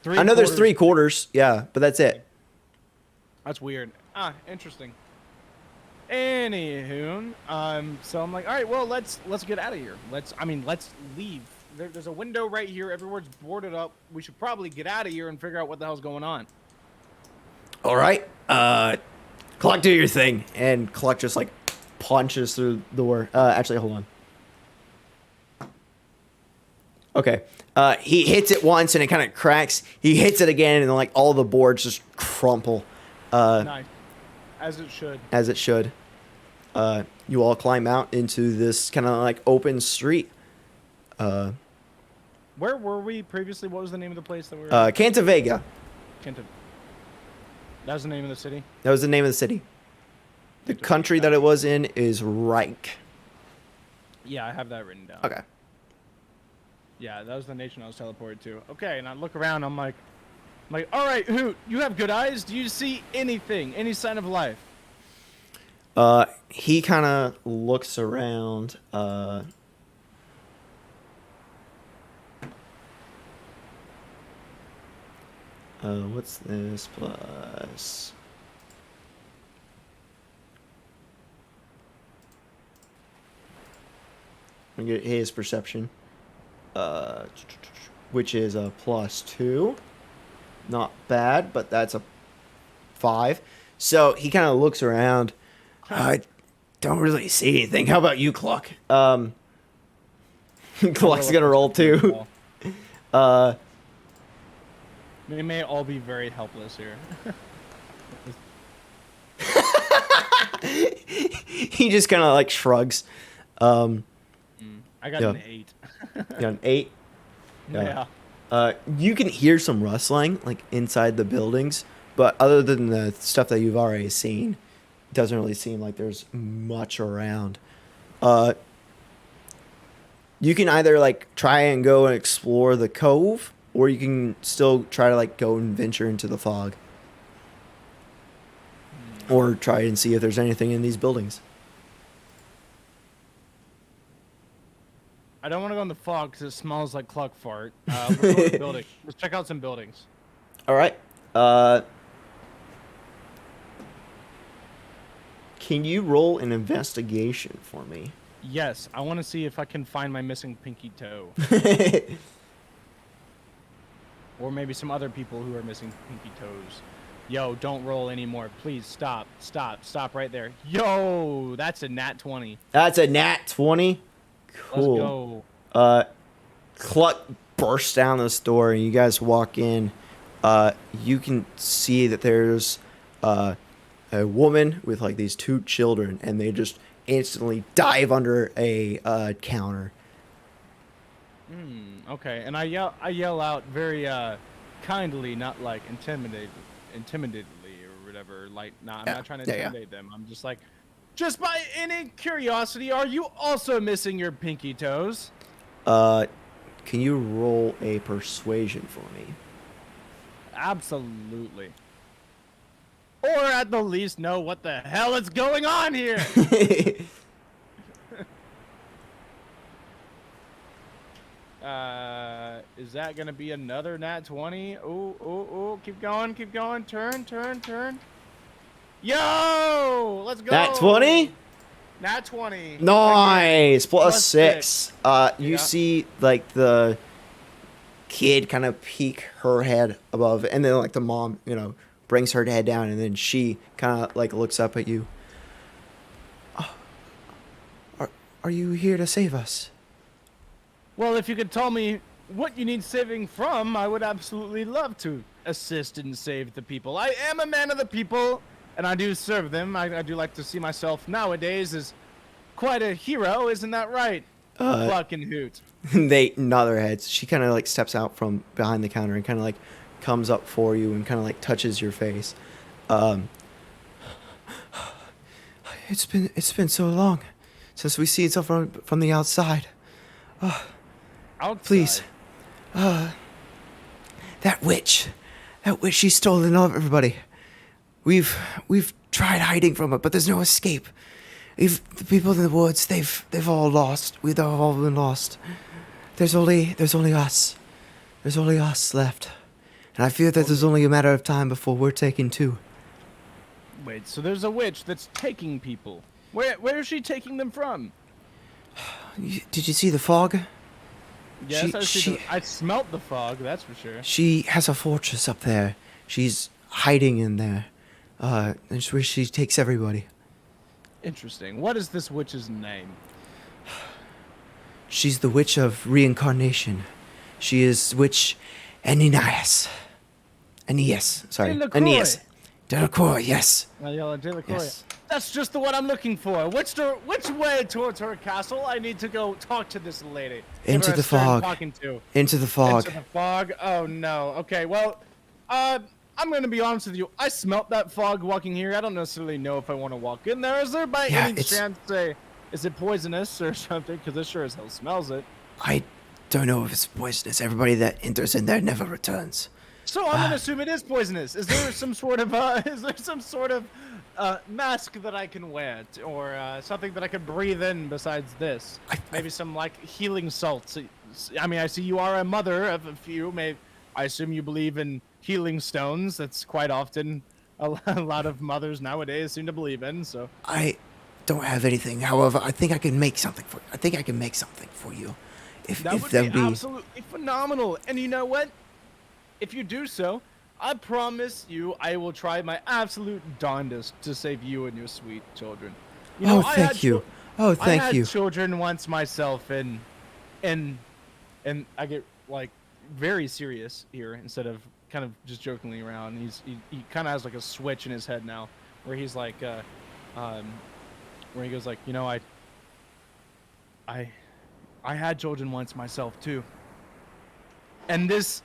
I know there's 3/4. Yeah, but that's it. That's weird. Interesting. Anywho, so I'm like, all right, well, let's get out of here. Let's leave. There's a window right here. Everyone's boarded up. We should probably get out of here and figure out what the hell's going on. All right. Cluck, do your thing. And Cluck just like punches through the door. Actually, hold on. Okay. He hits it once and it kind of cracks. He hits it again and then like all the boards just crumple. Nice. As it should. As it should. You all climb out into this kind of like open street. Where were we previously? What was the name of the place that we were? Cantavega. That was the name of the city? That was the name of the city. The country that it was in is Reich. Yeah, I have that written down. Okay. Yeah, that was the nation I was teleported to. Okay, and I look around, I'm like, all right, Hoot, you have good eyes. Do you see anything, any sign of life? He kind of looks around. What's this plus? I'm gonna get his perception. Which is a +2. Not bad, but that's a 5. So he kind of looks around. I don't really see anything. How about you, Cluck? Cluck's gonna roll too. They may all be very helpless here. He just kind of like shrugs. I got Yeah. an 8. You got an 8. Yeah. You can hear some rustling like inside the buildings, but other than the stuff that you've already seen, it doesn't really seem like there's much around. You can either like try and go and explore the cove, or you can still try to like go and venture into the fog, or try and see if there's anything in these buildings. I don't want to go in the fog because it smells like cluck fart. We'll go to the building. Let's check out some buildings. All right. Can you roll an investigation for me? Yes, I want to see if I can find my missing pinky toe. Or maybe some other people who are missing pinky toes. Yo, don't roll anymore. Please stop. Stop right there. Yo, that's a nat 20. That's a nat 20. Cool. Let's go. Cluck bursts down this door, and you guys walk in. You can see that there's a woman with like these 2 children, and they just instantly dive under a counter. Okay, and I yell out very kindly, not like intimidatedly or whatever. Like, I'm not trying to intimidate them. I'm just like, just by any curiosity, are you also missing your pinky toes? Can you roll a persuasion for me? Absolutely. Or at the least know what the hell is going on here. Is that gonna be another nat 20? Ooh, keep going, turn. Yo, let's go. Nat 20? Nat 20. Nice. Plus Plus 6. You see like the kid kind of peek her head above, and then like the mom, brings her head down, and then she kind of like looks up at you. Are you here to save us? Well, if you could tell me what you need saving from, I would absolutely love to assist and save the people. I am a man of the people, and I do serve them. I do like to see myself nowadays as quite a hero, isn't that right? Fucking hoot. They nod their heads. She kind of like steps out from behind the counter and kind of like comes up for you and kind of like touches your face. It's been so long since we see it from the outside. Outside? Please. That witch, she's stolen all of everybody. We've tried hiding from her, but there's no escape. The people in the woods, they've all lost. We've all been lost. There's only us. There's only us left. And I fear that there's only a matter of time before we're taken too. Wait, so there's a witch that's taking people. Where is she taking them from? Did you see the fog? Yes, I smelt the fog, that's for sure. She has a fortress up there. She's hiding in there. And it's where she takes everybody. Interesting. What is this witch's name? She's the witch of reincarnation. She is witch Aeneas. Sorry. Delacroix. Aeneas. Delacroix, yes. Delacroix. Yes. That's just the one I'm looking for. Which way towards her castle? I need to go talk to this lady. Into the fog. Talking to. Into the fog. Into the fog? Oh, no. Okay, well, I'm going to be honest with you. I smelt that fog walking here. I don't necessarily know if I want to walk in there. Is there by any chance, is it poisonous or something? Because it sure as hell smells it. I don't know if it's poisonous. Everybody that enters in there never returns. So I'm going to assume it is poisonous. Is there some sort of, mask that I can wear, or something that I could breathe in besides this? Maybe some like healing salts. I mean, I see you are a mother of a few. I assume you believe in healing stones. That's quite often a lot of mothers nowadays seem to believe in. So I don't have anything. However, I think I can make something for you. That would be absolutely phenomenal. And you know what? If you do so, I promise you I will try my absolute darndest to save you and your sweet children. You know, thank you. I had children once myself, and I get like very serious here instead of kind of just jokingly around. He kind of has like a switch in his head now, where he's like, where he goes like, you know, I I had children once myself too. And this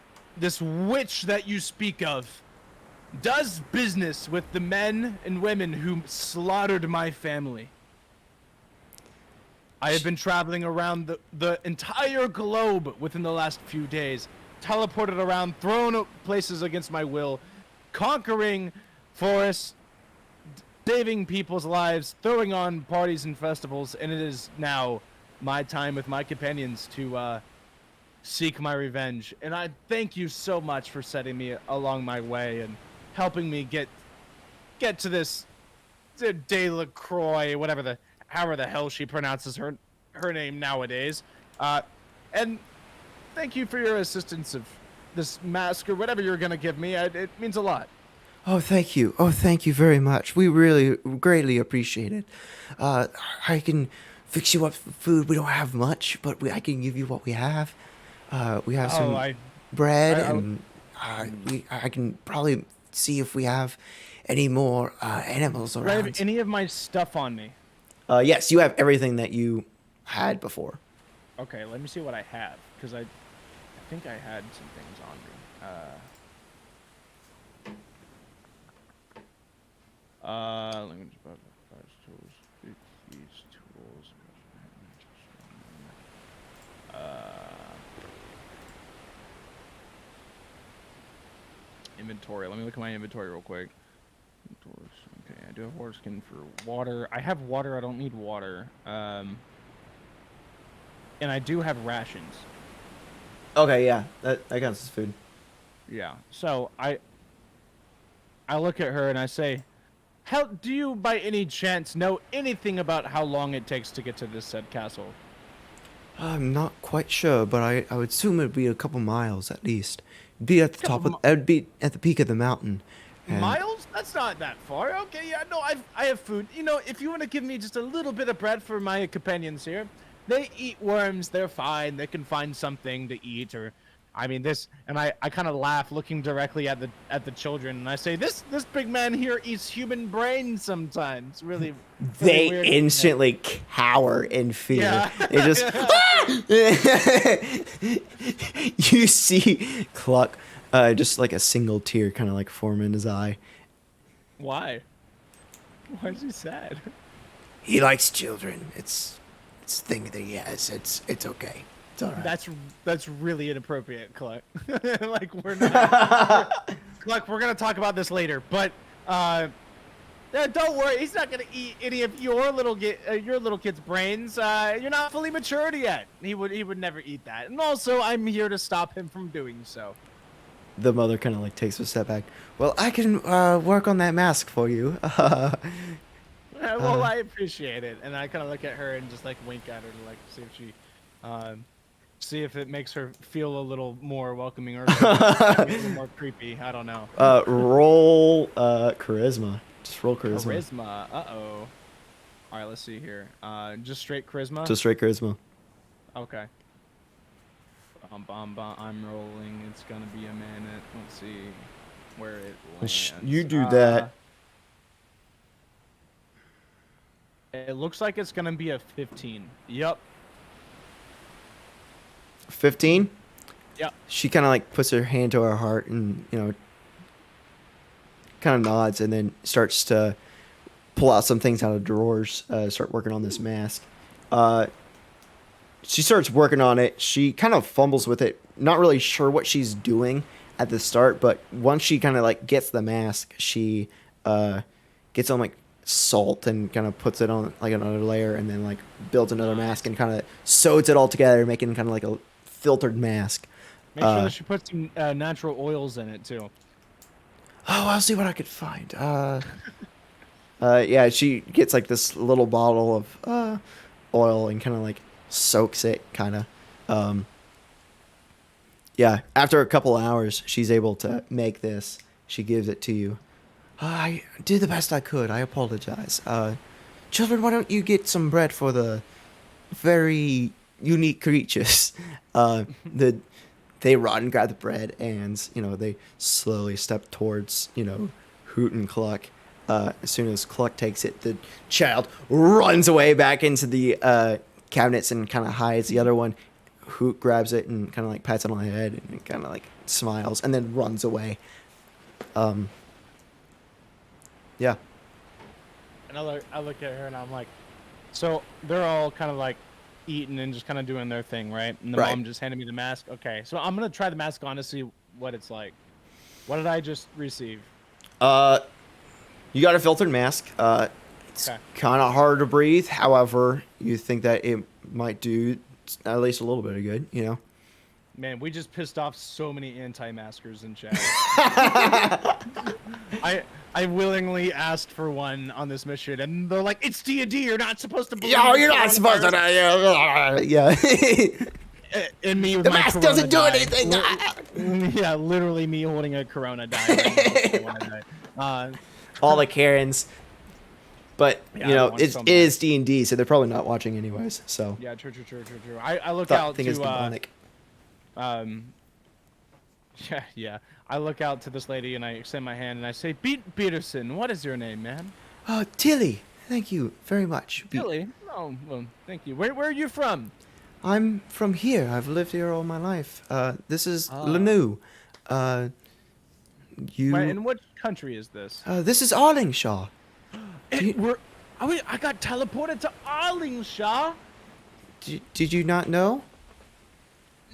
witch that you speak of does business with the men and women who slaughtered my family. I have been traveling around the entire globe within the last few days, teleported around, thrown places against my will, conquering forests, saving people's lives, throwing on parties and festivals, and it is now my time with my companions to seek my revenge. And I thank you so much for setting me along my way and helping me get to this Delacroix, however the hell she pronounces her name nowadays. And thank you for your assistance of this mask or whatever you're gonna give me. It means a lot. Oh, thank you. Oh, thank you very much. We really greatly appreciate it. I can fix you up food. We don't have much, but I can give you what we have. We have some bread, and I can probably see if we have any more animals Do I around. have any of my stuff on me? Yes, you have everything that you had before. Okay, let me see what I have, because I think I had some things on me. Let me just tools. These tools. Inventory. Let me look at my inventory real quick. Okay, I do have water skin for water. I have water. I don't need water. And I do have rations. Okay, yeah, that counts as food. Yeah. So I look at her and I say, "How do you, by any chance, know anything about how long it takes to get to this said castle?" I'm not quite sure, but I would assume it'd be a couple miles at least. It'd be at the top of, it'd be at the peak of the mountain. And Miles? That's not that far. Okay, yeah, no, I have food. You know, if you want to give me just a little bit of bread for my companions here, they eat worms. They're fine. They can find something to eat, or, I mean, this. And I kind of laugh, looking directly at the children, and I say, this big man here eats human brains sometimes. Really. they weird. instantly cower in fear. Yeah. They just you see Cluck, just like a single tear kind of like form in his eye. Why? Why is he sad? He likes children. It's a thing that he has. It's okay. It's all right. That's really inappropriate, Cluck. Like we're not. Cluck, we're gonna talk about this later, but don't worry. He's not gonna eat any of your little kid's brains. You're not fully matured yet. He would never eat that. And also, I'm here to stop him from doing so. The mother kind of like takes a step back. Well, I can work on that mask for you. Well, I appreciate it, and I kind of look at her and just like wink at her to like see if she, see if it makes her feel a little more welcoming or a little more creepy. I don't know. Roll charisma. Just roll charisma. Charisma. Uh-oh. All right, let's see here. Just straight charisma. Just straight charisma. Okay. I'm rolling. It's gonna be a minute. Let's see where it lands. You do that. It looks like it's gonna be a 15. Yup. 15? Yep. She kind of like puts her hand to her heart and, kind of nods and then starts to pull out some things out of drawers, start working on this mask. She starts working on it. She kind of fumbles with it, not really sure what she's doing at the start, but once she kind of like gets the mask, she gets on like salt and kind of puts it on like another layer and then like builds another mask and kind of sews it all together, making kind of like a filtered mask. Make sure that she puts some natural oils in it too. Oh, I'll see what I could find. Yeah, she gets like this little bottle of oil and kind of like soaks it, kind of. Yeah, after a couple hours, she's able to make this. She gives it to you. I did the best I could. I apologize. Children, why don't you get some bread for the very unique creatures? They run and grab the bread, and they slowly step towards Hoot and Cluck. As soon as Cluck takes it, the child runs away back into the cabinets and kind of hides. The other one who grabs it and kind of like pats it on the head and kind of like smiles and then runs away. Yeah. And I look at her and I'm like, so they're all kind of like eating and just kind of doing their thing, right? And the Right. mom just handed me the mask. Okay, so I'm gonna try the mask on to see what it's like. What did I just receive? You got a filtered mask. It's Okay. kind of hard to breathe. However, you think that it might do at least a little bit of good, you know? Man, we just pissed off so many anti-maskers in chat. I willingly asked for one on this mission, and they're like, "It's D&D. You're not supposed to." Yo, you're not supposed to. Yeah. And me with The my mask Corona doesn't do die. anything. Yeah, literally me holding a Corona die. All the Karens. But, Yeah, you I know, want it so is D&D, so they're probably not watching anyways. So, Yeah, true. I look out think it's to demonic. yeah. I look out to this lady and I extend my hand and I say, "Beet Beeterson, what is your name, ma'am?" Tilly, thank you very much. Really? Oh, well, thank you. Where are you from? I'm from here. I've lived here all my life. This is Ah. Lanu. In what country is this? This is Arlingshaw. I got teleported to Arlingshaw. Did you not know?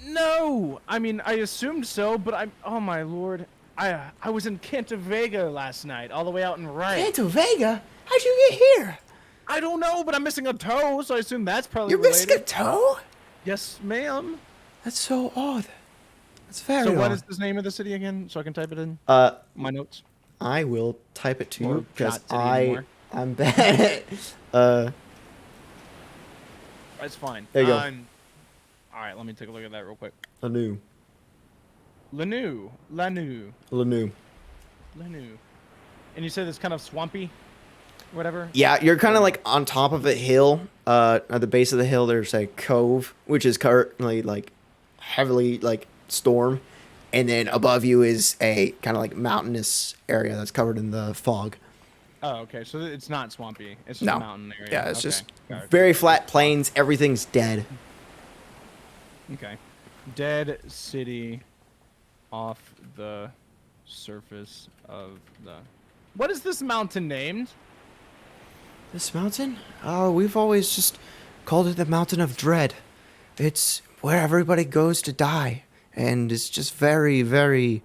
No, I mean I assumed so, but oh my lord, I was in Vega last night, all the way out in Riot. Vega? How'd you get here? I don't know, but I'm missing a toe, so I assume that's probably You're related. missing a toe? Yes, ma'am. That's so odd. That's very So odd. what is the name of the city again, so I can type it in my notes? I will type it to Or you because not city anymore. I'm bad at That's fine. There you go. All right, let me take a look at that real quick. Lanu. Lanu. And you said it's kind of swampy, whatever. Yeah, you're kind of like on top of a hill. At the base of the hill, there's a cove, which is currently like heavily like storm, and then above you is a kind of like mountainous area that's covered in the fog. Oh, okay. So it's not swampy. It's just No. a mountain area. Yeah, it's Okay. just Got it. very flat plains. Everything's dead. Okay. Dead city off the surface of the... What is this mountain named? This mountain? We've always just called it the Mountain of Dread. It's where everybody goes to die, and it's just very, very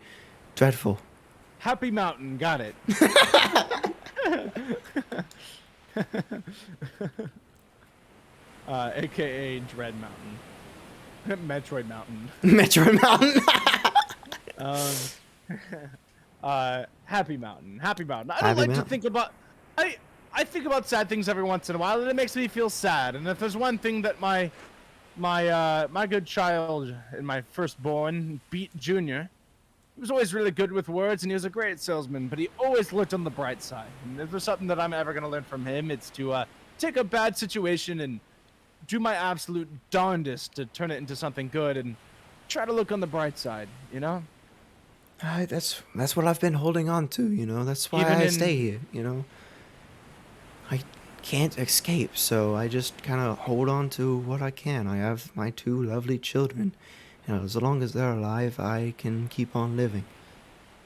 dreadful. Happy Mountain. Got it. AKA Dread Mountain. Metroid Mountain. Metroid Mountain. Happy Mountain. Happy Mountain. I don't Happy like to Mountain. think about... I think about sad things every once in a while, and it makes me feel sad. And if there's one thing that my good child and my firstborn, Beet Jr., he was always really good with words, and he was a great salesman, but he always looked on the bright side. And if there's something that I'm ever going to learn from him, it's to take a bad situation and do my absolute darndest to turn it into something good and try to look on the bright side, you know? That's what I've been holding on to, you know. That's why Even I in- stay here, you know. I can't escape, so I just kind of hold on to what I can. I have my two lovely children. You know, as long as they're alive, I can keep on living.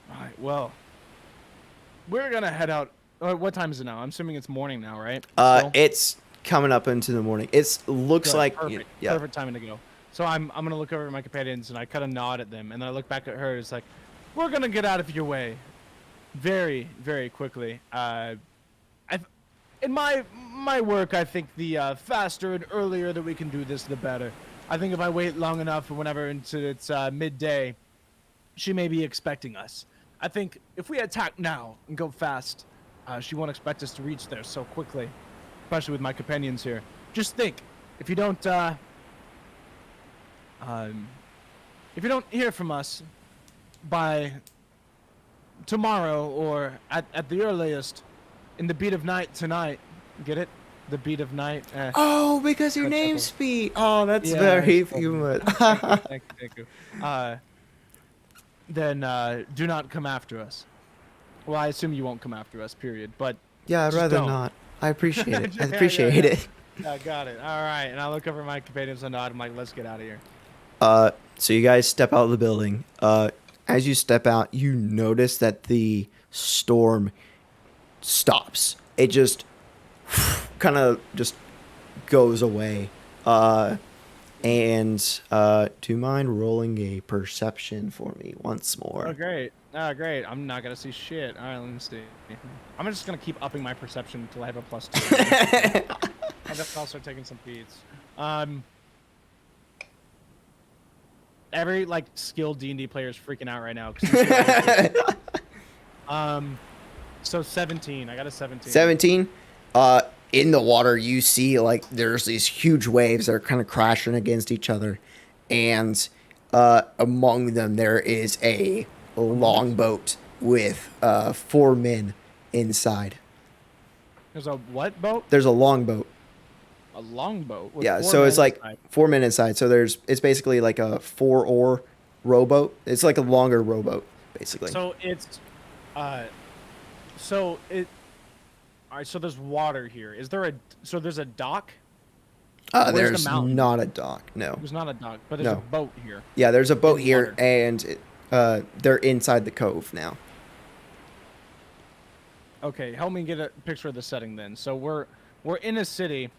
All right, well, we're going to head out. What time is it now? I'm assuming it's morning now, right? Still? It's coming up into the morning. It looks Good, like perfect, yeah. perfect timing to go. So I'm gonna look over at my companions and I kind of nod at them, and then I look back at her. It's like, we're gonna get out of your way, very, very quickly. In my work, I think the faster and earlier that we can do this, the better. I think if I wait long enough, whenever into it's midday, she may be expecting us. I think if we attack now and go fast, she won't expect us to reach there so quickly, especially with my companions here. Just think, if you don't hear from us by tomorrow or at the earliest in the beat of night tonight, get it? The beat of night. Oh, because your That's name's simple. Beet. Oh, that's Yeah, very it's human. Thank you. Then do not come after us. Well, I assume you won't come after us, period. But Yeah, I'd just rather don't. not. I appreciate it. I Yeah, appreciate it. I got it. All right. And I look over my companions and nod. I'm like, let's get out of here. So you guys step out of the building. As you step out, you notice that the storm stops. It just kind of just goes away. Do you mind rolling a perception for me once more? Oh, great. Oh, great. I'm not going to see shit. All right, let me see. I'm just going to keep upping my perception until I have a +2. I guess I'll start taking some beats. Every, like, skilled D&D player is freaking out right now. 'Cause you see so 17. I got a 17. 17. In the water, you see like there's these huge waves that are kind of crashing against each other, and among them there is a longboat with 4 men inside. There's a what boat? There's a longboat. A longboat? With Yeah, 4 so men it's like inside. 4 men inside. So it's basically like a 4-oar rowboat. It's like a longer rowboat, basically. So it's, all right. So there's water here. Is there so there's a dock? Where's the There's mountain? not a dock. No. There's not a dock, but there's No. a boat here. Yeah, there's a boat In here, water. and they're inside the cove now. Okay, help me get a picture of the setting then. So we're in a city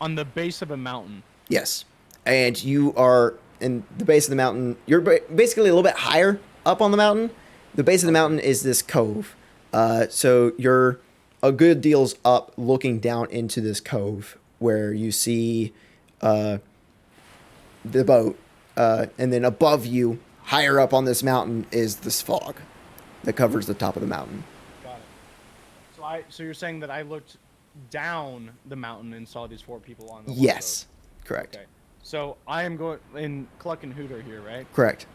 on the base of a mountain. Yes, and you are in the base of the mountain. You're basically a little bit higher up on the mountain. The base of the mountain is this cove. So you're a good deals up, looking down into this cove where you see the boat, and then above you, higher up on this mountain, is this fog that covers the top of the mountain. Got it. So you're saying that I looked down the mountain and saw these 4 people on the Yes, correct. boat. Okay. So I am going in Cluck and Hooter here, right? Correct.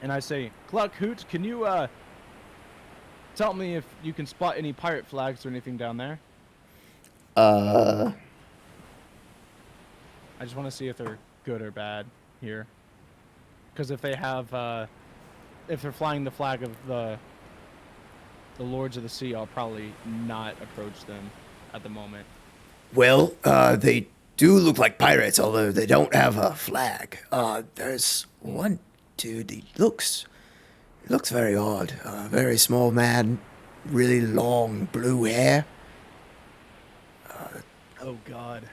And I say, Cluck, Hoot, can you tell me if you can spot any pirate flags or anything down there? Uh, I just want to see if they're good or bad here. Because if they have, if they're flying the flag of the Lords of the Sea, I'll probably not approach them at the moment. Well, they do look like pirates, although they don't have a flag. There's one dude. He looks very odd. Very small man, really long blue hair. Oh God!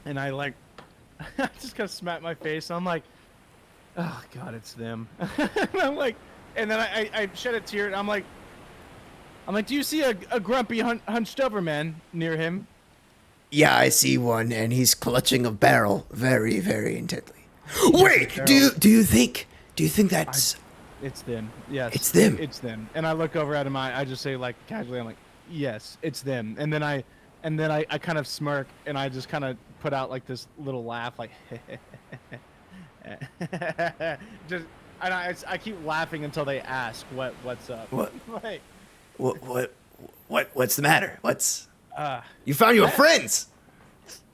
And I like, I just gotta smack my face. I'm like, oh God, it's them. And I'm like, and then I shed a tear. And I'm like, do you see a grumpy hunched over man near him? Yeah, I see one, and he's clutching a barrel very, very intently. Wait, do you think that's? It's them. Yes. It's them. It's them. And I look over at him. I just say like casually, I'm like, yes, it's them. And then I kind of smirk and I just kind of put out like this little laugh, like, just, and I keep laughing until they ask what's up. What? Like, What's the matter? What's? uh, You found your friends.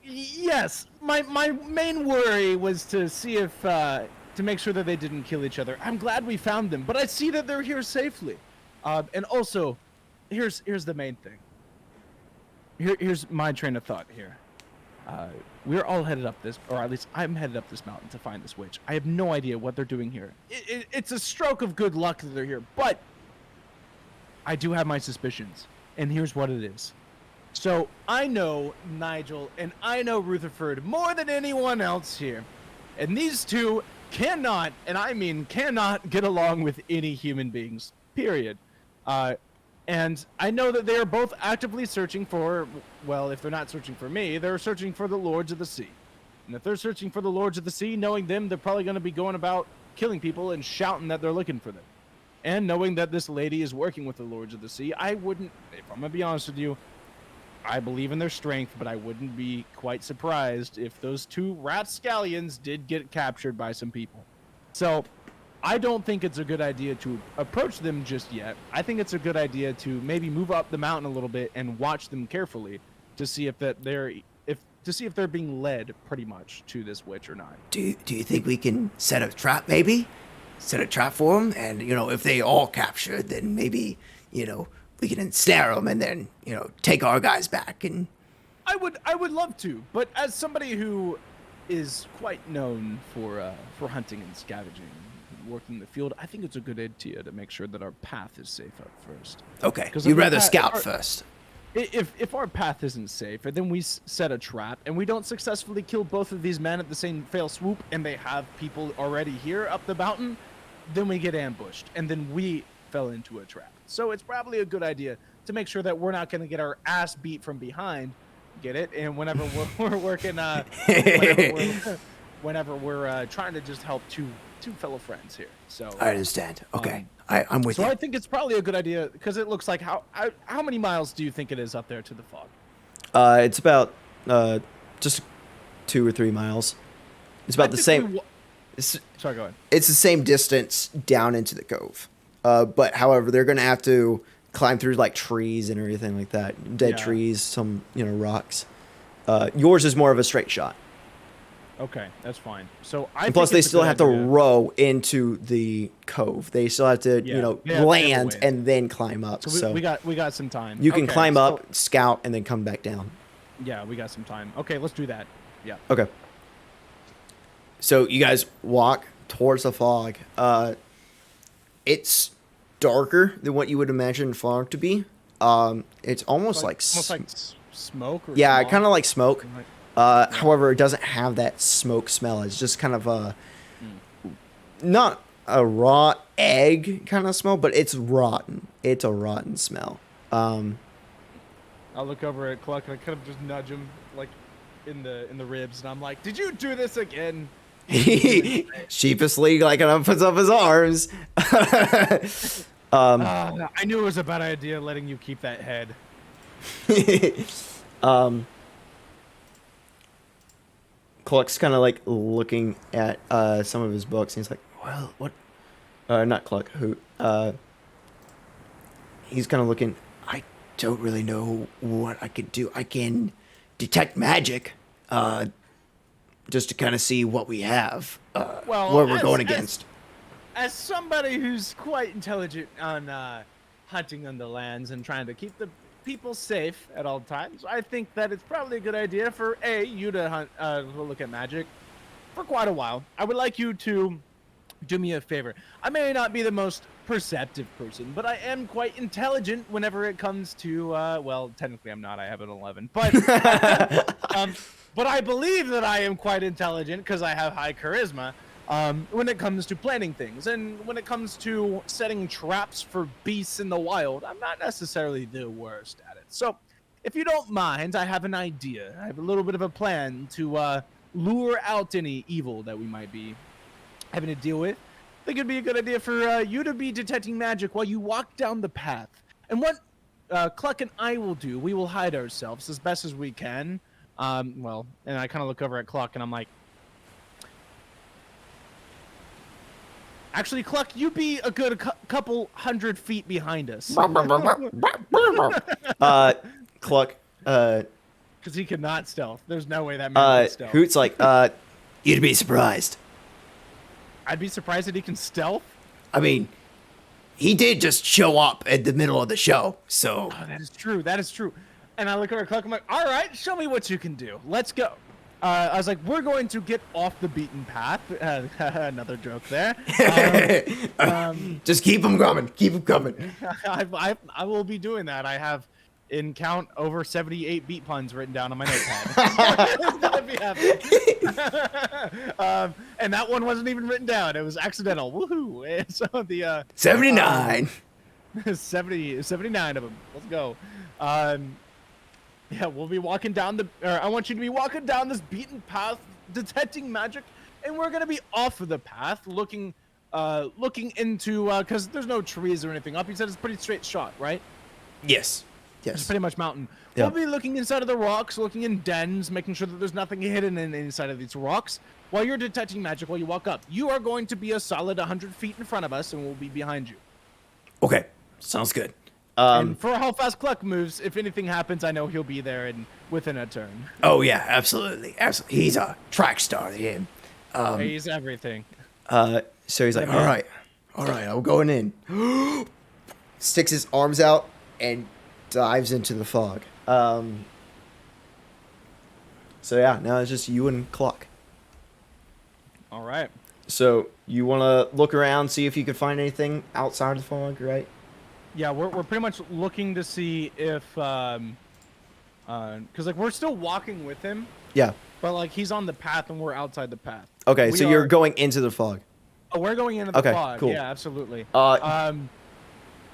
yes, my main worry was to see if to make sure that they didn't kill each other. I'm glad we found them, but I see that they're here safely. And also, here's the main thing. Here's my train of thought here. We're all headed up this, or at least I'm headed up this mountain to find this witch. I have no idea what they're doing here. It's a stroke of good luck that they're here, but I do have my suspicions, and here's what it is. So I know Nigel and I know Rutherford more than anyone else here, and these two cannot, and I mean cannot, get along with any human beings. Period. And I know that they are both actively searching for, well, if they're not searching for me, they're searching for the Lords of the Sea. And if they're searching for the Lords of the Sea, knowing them, they're probably going to be going about killing people and shouting that they're looking for them. And knowing that this lady is working with the Lords of the Sea, I wouldn't, if I'm going to be honest with you, I believe in their strength, but I wouldn't be quite surprised if those 2 rapscallions did get captured by some people. So I don't think it's a good idea to approach them just yet. I think it's a good idea to maybe move up the mountain a little bit and watch them carefully to see if they're being led pretty much to this witch or not. Do you think we can set a trap, maybe? Set a trap for them, and, if they all captured, then maybe, ensnare them and then take our guys back. And I would love to, but as somebody who is quite known for hunting and scavenging, working in the field, I think it's a good idea to make sure that our path is safe up first. okay, you'd rather scout first. If our path isn't safe, and then we set a trap, and we don't successfully kill both of these men at the same fail swoop, and they have people already here up the mountain, then we get ambushed, and then we fell into a trap. So it's probably a good idea to make sure that we're not going to get our ass beat from behind. Get it? And whenever we're working, whenever we're trying to just help two fellow friends here. So I understand. Okay, I'm with so you. I think it's probably a good idea because it looks like how many miles do you think it is up there to the fog? It's about just 2 or 3 miles. It's about the same. Sorry, go ahead. It's the same distance down into the cove. But however, they're gonna have to climb through like trees and everything like that. Dead trees, some rocks. Yours is more of a straight shot. Okay, that's fine. So and plus, they still have to row into the cove. They still have to, land and then climb up. So we got some time. You can climb up, scout, and then come back down. Yeah, we got some time. Okay, let's do that. Yeah. Okay. So you guys walk towards the fog. It's darker than what you would imagine fog to be. It's almost like smoke. Or yeah, kind of like smoke. However, it doesn't have that smoke smell. It's just kind of not a raw egg kind of smell, but it's rotten. It's a rotten smell. I'll look over at Cluck and I kind of just nudge him like in the ribs, and I'm like, "Did you do this again?" He sheepishly puts up his arms. I knew it was a bad idea letting you keep that head. Cluck's kind of like looking at some of his books, and he's like, "Well, what?" Not Cluck. Who? He's kind of looking. I don't really know what I could do. I can detect magic, just to kind of see what we have, what we're going against. As somebody who's quite intelligent on hunting on the lands and trying to keep the people safe at all times, I think that it's probably a good idea for you to hunt, look at magic for quite a while. I would like you to do me a favor. I may not be the most perceptive person, but I am quite intelligent whenever it comes to well, technically I'm not. I have an 11, but but I believe that I am quite intelligent because I have high charisma. When it comes to planning things, and when it comes to setting traps for beasts in the wild, I'm not necessarily the worst at it. So, if you don't mind, I have an idea. I have a little bit of a plan to lure out any evil that we might be having to deal with. I think it'd be a good idea for you to be detecting magic while you walk down the path. And what Cluck and I will do, we will hide ourselves as best as we can. And I kind of look over at Cluck and I'm like, actually, Cluck, you be a good couple 100 feet behind us. Cluck, because he could not stealth. There's no way that man can stealth. Hoot's like, you'd be surprised. I'd be surprised that he can stealth. I mean, he did just show up at the middle of the show, so. Oh, that is true. That is true. And I look over at Cluck, I'm like, all right, show me what you can do. Let's go. I was like, we're going to get off the beaten path. Another joke there. Just keep them coming. Keep them coming. I will be doing that. I have in count over 78 beat puns written down on my notepad. And that one wasn't even written down. It was accidental. Woohoo. And so the 79. 79 of them. Let's go. Yeah, we'll be walking down I want you to be walking down this beaten path, detecting magic, and we're gonna be off of the path, looking into, because there's no trees or anything up. You said it's a pretty straight shot, right? Yes. It's pretty much mountain. Yeah. We'll be looking inside of the rocks, looking in dens, making sure that there's nothing hidden inside of these rocks. While you're detecting magic, while you walk up, you are going to be a solid 100 feet in front of us, and we'll be behind you. Okay, sounds good. And for how fast Cluck moves, if anything happens, I know he'll be there and within a turn. Oh yeah, absolutely. He's a track star, him. He's everything. So he's like, all right, I'm going in. Sticks his arms out, and dives into the fog. So yeah, now it's just you and Cluck. All right. So you want to look around, see if you can find anything outside of the fog, right? Yeah, we're pretty much looking to see if because like we're still walking with him, Yeah. but like he's on the path and we're outside the path. Okay, We so you're going into the fog. Oh, we're going into the Okay, fog. cool. Yeah, absolutely. Uh,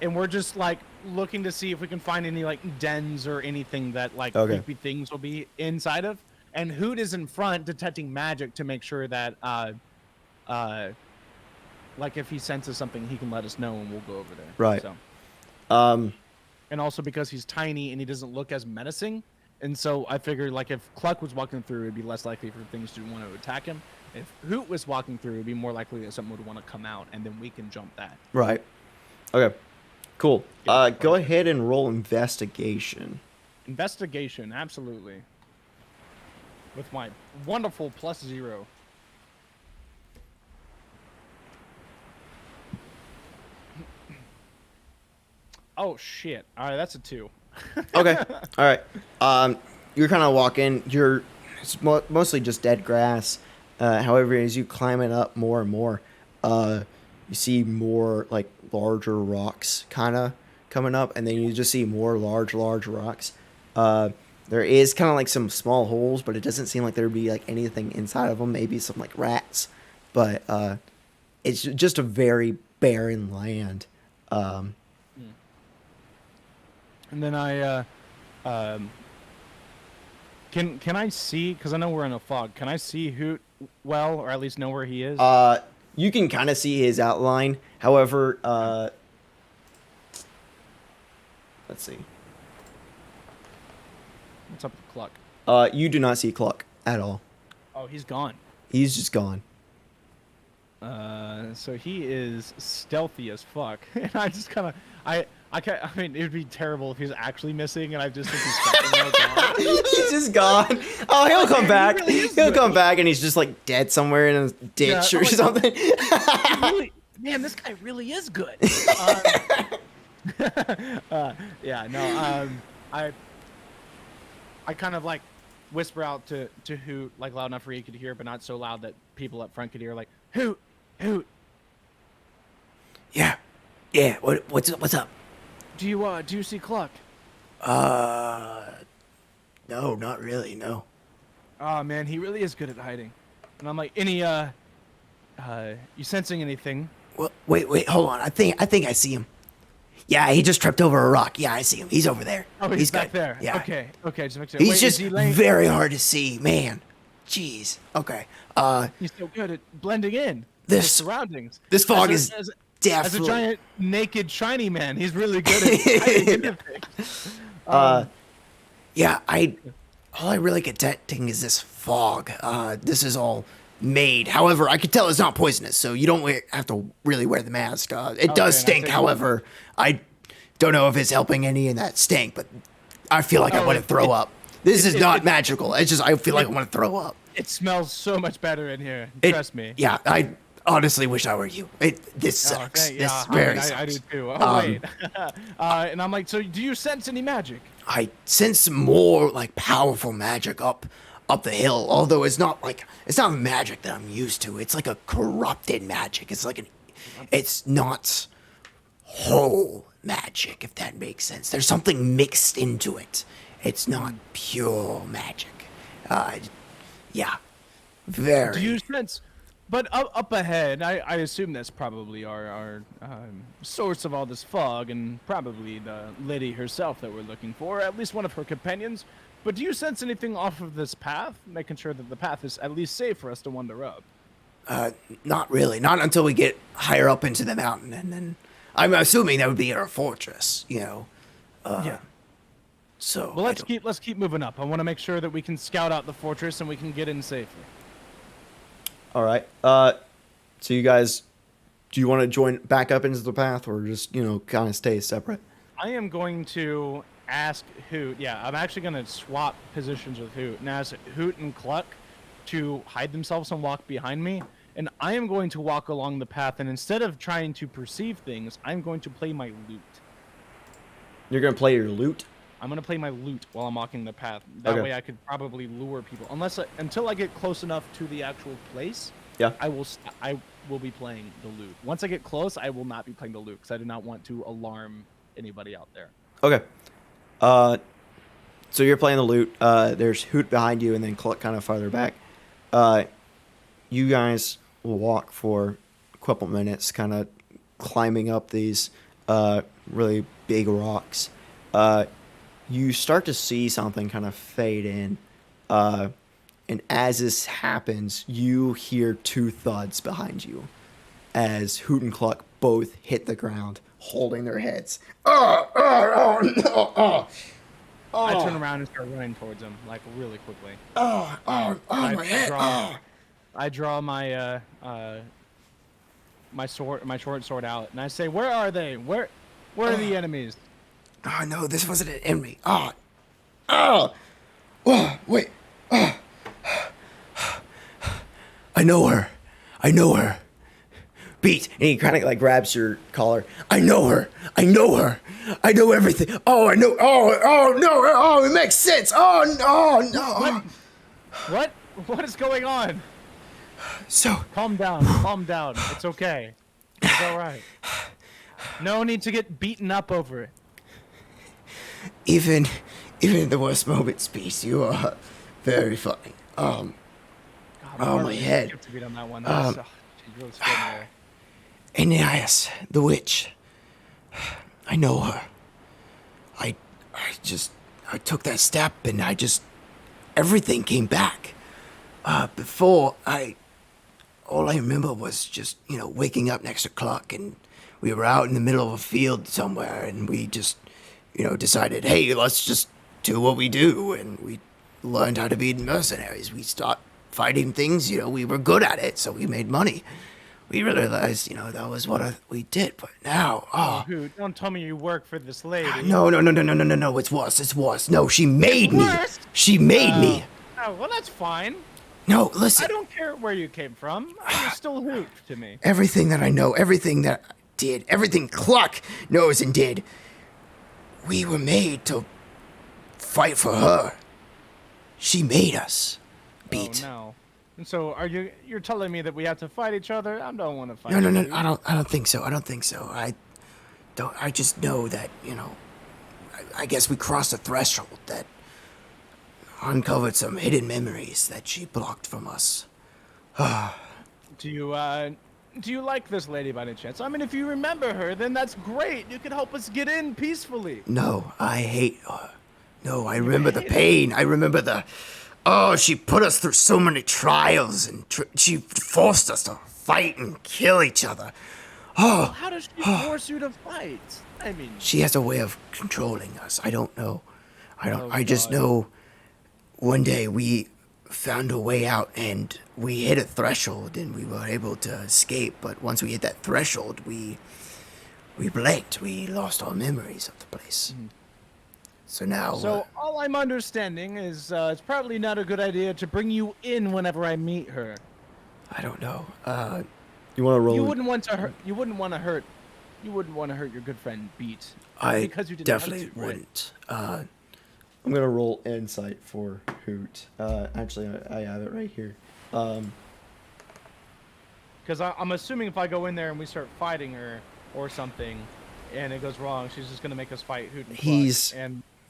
And we're just like looking to see if we can find any like dens or anything that like Okay. creepy things will be inside of. And Hoot is in front detecting magic to make sure that like if he senses something, he can let us know and we'll go over there. Right. So. Um, And also because he's tiny and he doesn't look as menacing. And so I figured like if Cluck was walking through, it'd be less likely for things to want to attack him. If Hoot was walking through, it'd be more likely that something would want to come out and then we can jump that. right. Okay. Cool. Yeah, Go ahead and roll investigation. Investigation, absolutely. With my wonderful +0. Oh shit! All right, that's a 2. Okay. All right. You're kind of walking. It's mostly just dead grass. However, as you climb it up more and more, you see more like larger rocks kind of coming up, and then you just see more large rocks. There is kind of like some small holes, but it doesn't seem like there'd be like anything inside of them. Maybe some like rats, but it's just a very barren land. And then I, can I see? Because I know we're in a fog. Can I see Hoot well, or at least know where he is? You can kind of see his outline. However, let's see. What's up with Cluck? You do not see Cluck at all. Oh, he's gone. He's just gone. So he is stealthy as fuck, and I just kind of, I mean, it would be terrible if he's actually missing, and I just think he's gone. He's just gone. Oh, he'll come back. He really is He'll good. come back, and he's just like dead somewhere in a ditch Yeah, or I'm like, something. Man, this guy really is good. Yeah, no, I kind of like whisper out to Hoot, like loud enough for he could hear, but not so loud that people up front could hear, like, Hoot, Hoot, Yeah. What's up? do you see Cluck? No, not really. No. Oh man, he really is good at hiding. And I'm like, any you sensing anything? Well, wait, hold on. I think I see him. Yeah, he just tripped over a rock. Yeah, I see him. He's over there. Oh, he's back good. there. Yeah. Okay, just make sure. He's Wait, just is he laying? very hard to see, man. Jeez. Okay. He's so good at blending in. This- with his surroundings. this fog As is a- as a definitely. giant naked shiny man, he's really good at hiding anything. Yeah, all I really get detecting is this fog. This is all made. However, I can tell it's not poisonous, so you don't have to really wear the mask. It does Okay, stink. I see. However, I don't know if it's helping any in that stink, but I feel like I Oh, want to throw up. This is it- not it- magical. It's just I feel like I want to throw up. It smells so much better in here. It- Trust me. Yeah, I honestly wish I were you. This Oh, sucks. thank- This yeah, very I do sucks. too. Oh wait. And I'm like, so do you sense any magic? I sense more like powerful magic up the hill. Although it's not magic that I'm used to. It's like a corrupted magic. It's not whole magic, if that makes sense. There's something mixed into it. It's not pure magic. Yeah, very. Do you sense? But up ahead, I assume that's probably our source of all this fog, and probably the lady herself that we're looking for, at least one of her companions. But do you sense anything off of this path, making sure that the path is at least safe for us to wander up? Not really. Not until we get higher up into the mountain, and then I'm assuming that would be our fortress. Yeah. So Well, I let's keep moving up. I want to make sure that we can scout out the fortress and we can get in safely. All right. So you guys, do you want to join back up into the path, or just kind of stay separate? I am going to ask Hoot. Yeah, I'm actually going to swap positions with Hoot and ask Hoot and Cluck to hide themselves and walk behind me. And I am going to walk along the path, and instead of trying to perceive things, I'm going to play my lute. You're gonna play your lute. I'm gonna play my lute while I'm walking the path. That Okay. way I could probably lure people. Until I get close enough to the actual place, Yeah. I will be playing the lute. Once I get close, I will not be playing the lute because I do not want to alarm anybody out there. Okay. So you're playing the lute. There's Hoot behind you, and then Cluck kind of farther back. You guys will walk for a couple minutes, kind of climbing up these really big rocks. You start to see something kind of fade in. And as this happens, you hear two thuds behind you as Hoot and Cluck both hit the ground, holding their heads. I turn around and start running towards him, like really quickly. My head. I draw my my short sword out, and I say, "Where are they? Where are the enemies?" Oh, no, this wasn't an enemy. Wait. I know her. Beat. And he kind of like grabs your collar. I know her. I know everything. Oh, I know. Oh, no. Oh, it makes sense. Oh, no. What is going on? So, Calm down. It's okay. It's all right. No need to get beaten up over it. even in the worst moments, Beast, you are very funny. God, my head. To beat on that one. That was, she really scared me there. Aeneas, the witch. I know her. I took that step and everything came back. Before all I remember was just, waking up next to Cluck, and we were out in the middle of a field somewhere, and we just, decided, hey, let's just do what we do, and we learned how to be mercenaries. We start fighting things, we were good at it, so we made money. We realized, that was what we did, but now, Dude, don't tell me you work for this lady. No, it's worse. No, she made me. Worse? She made me. Oh, well, that's fine. No, listen. I don't care where you came from. You're still Hoot to me. Everything that I know, everything that I did, everything Cluck knows and did, we were made to fight for her. She made us. Beat. Oh, no. And so you're telling me that we have to fight each other? I don't want to fight. No, you. I don't think so. I just know that, I guess we crossed a threshold that uncovered some hidden memories that she blocked from us. Do you like this lady by any chance? I mean, if you remember her, then that's great. You could help us get in peacefully. No, I hate her. No, I remember the pain. I remember she put us through so many trials, and she forced us to fight and kill each other. Well, how does she force you to fight? I mean, she has a way of controlling us. I don't know. I just God. know one day we found a way out, and we hit a threshold, and we were able to escape. But once we hit that threshold, we blanked. We lost our memories of the place. Mm-hmm. So now. So all I'm understanding is it's probably not a good idea to bring you in whenever I meet her. I don't know. You want to roll? You wouldn't want to hurt. You wouldn't want to hurt your good friend Beet. Because you definitely wouldn't. I'm gonna roll insight for Hoot. Actually, I have it right here. Because I'm assuming if I go in there and we start fighting her or something, and it goes wrong, she's just gonna make us fight Hoot and Cluck.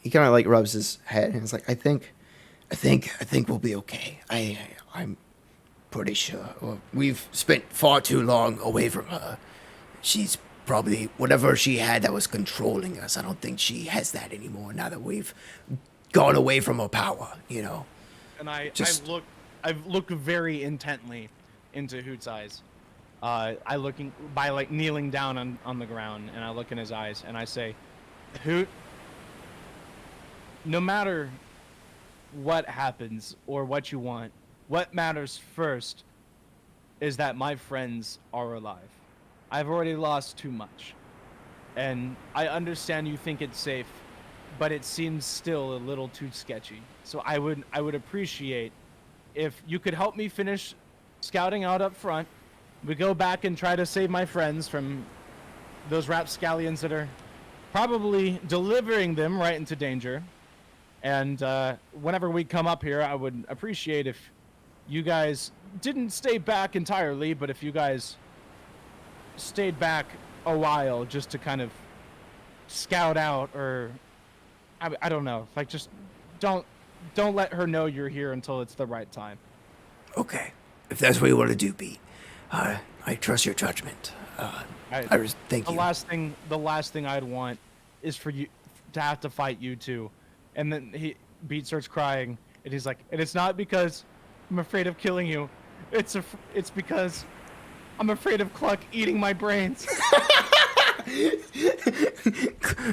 He kind of like rubs his head and he's like, I think we'll be okay. I'm pretty sure. Well, we've spent far too long away from her. She's probably whatever she had that was controlling us. I don't think she has that anymore now that we've gone away from her power, And I've looked very intently into Hoot's eyes. By kneeling down on the ground, and I look in his eyes and I say, Hoot, no matter what happens or what you want, what matters first is that my friends are alive. I've already lost too much. And I understand you think it's safe, but it seems still a little too sketchy. So I would appreciate if you could help me finish scouting out up front. We go back and try to save my friends from those rapscallions that are probably delivering them right into danger. And whenever we come up here, I would appreciate if you guys didn't stay back entirely, but if you guys stayed back a while just to kind of scout out, or I don't know, like just don't let her know you're here until it's the right time. Okay, if that's what you want to do, Beet. I trust your judgment. Thank you. The last thing I'd want is for you to have to fight you two. And then Beet starts crying, and he's like, and it's not because I'm afraid of killing you. It's because I'm afraid of Cluck eating my brains.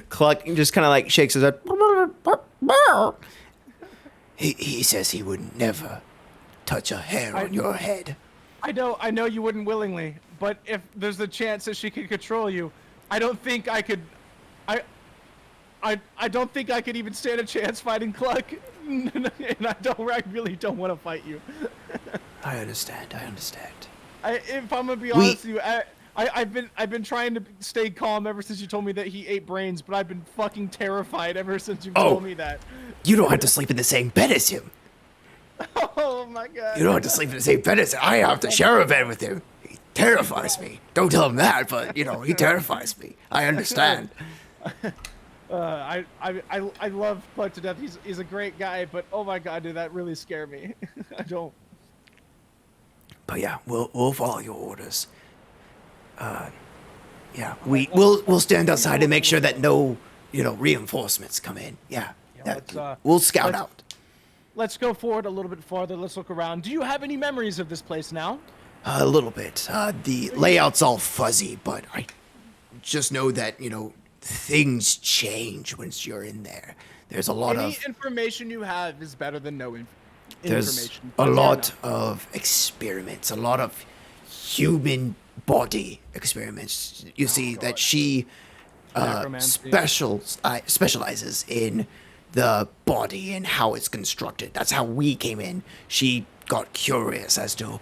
Cluck just kind of like shakes his head. He says he would never touch a hair on your head. I know you wouldn't willingly, but if there's a chance that she could control you, I don't think I could. I don't think I could even stand a chance fighting Cluck, and I really don't want to fight you. I understand. If I'm gonna be honest with you, I've been trying to stay calm ever since you told me that he ate brains, but I've been fucking terrified ever since you told me that. You don't have to sleep in the same bed as him. Oh my god. You don't have to sleep in the same bed as him. I have to share a bed with him. He terrifies me. Don't tell him that, but he terrifies me. I understand. I love Cluck to death. He's a great guy, but oh my god, dude, that really scared me. I don't. But yeah, we'll follow your orders. Yeah, we'll stand outside and make sure that no reinforcements come in. Yeah, we'll scout out. Let's go forward a little bit farther. Let's look around. Do you have any memories of this place now? A little bit. The layout's all fuzzy, but I just know that things change once you're in there. There's a lot Any information you have is better than no There's information. a lot of experiments, a lot of human body experiments. You see that she specializes in the body and how it's constructed. That's how we came in. She got curious as to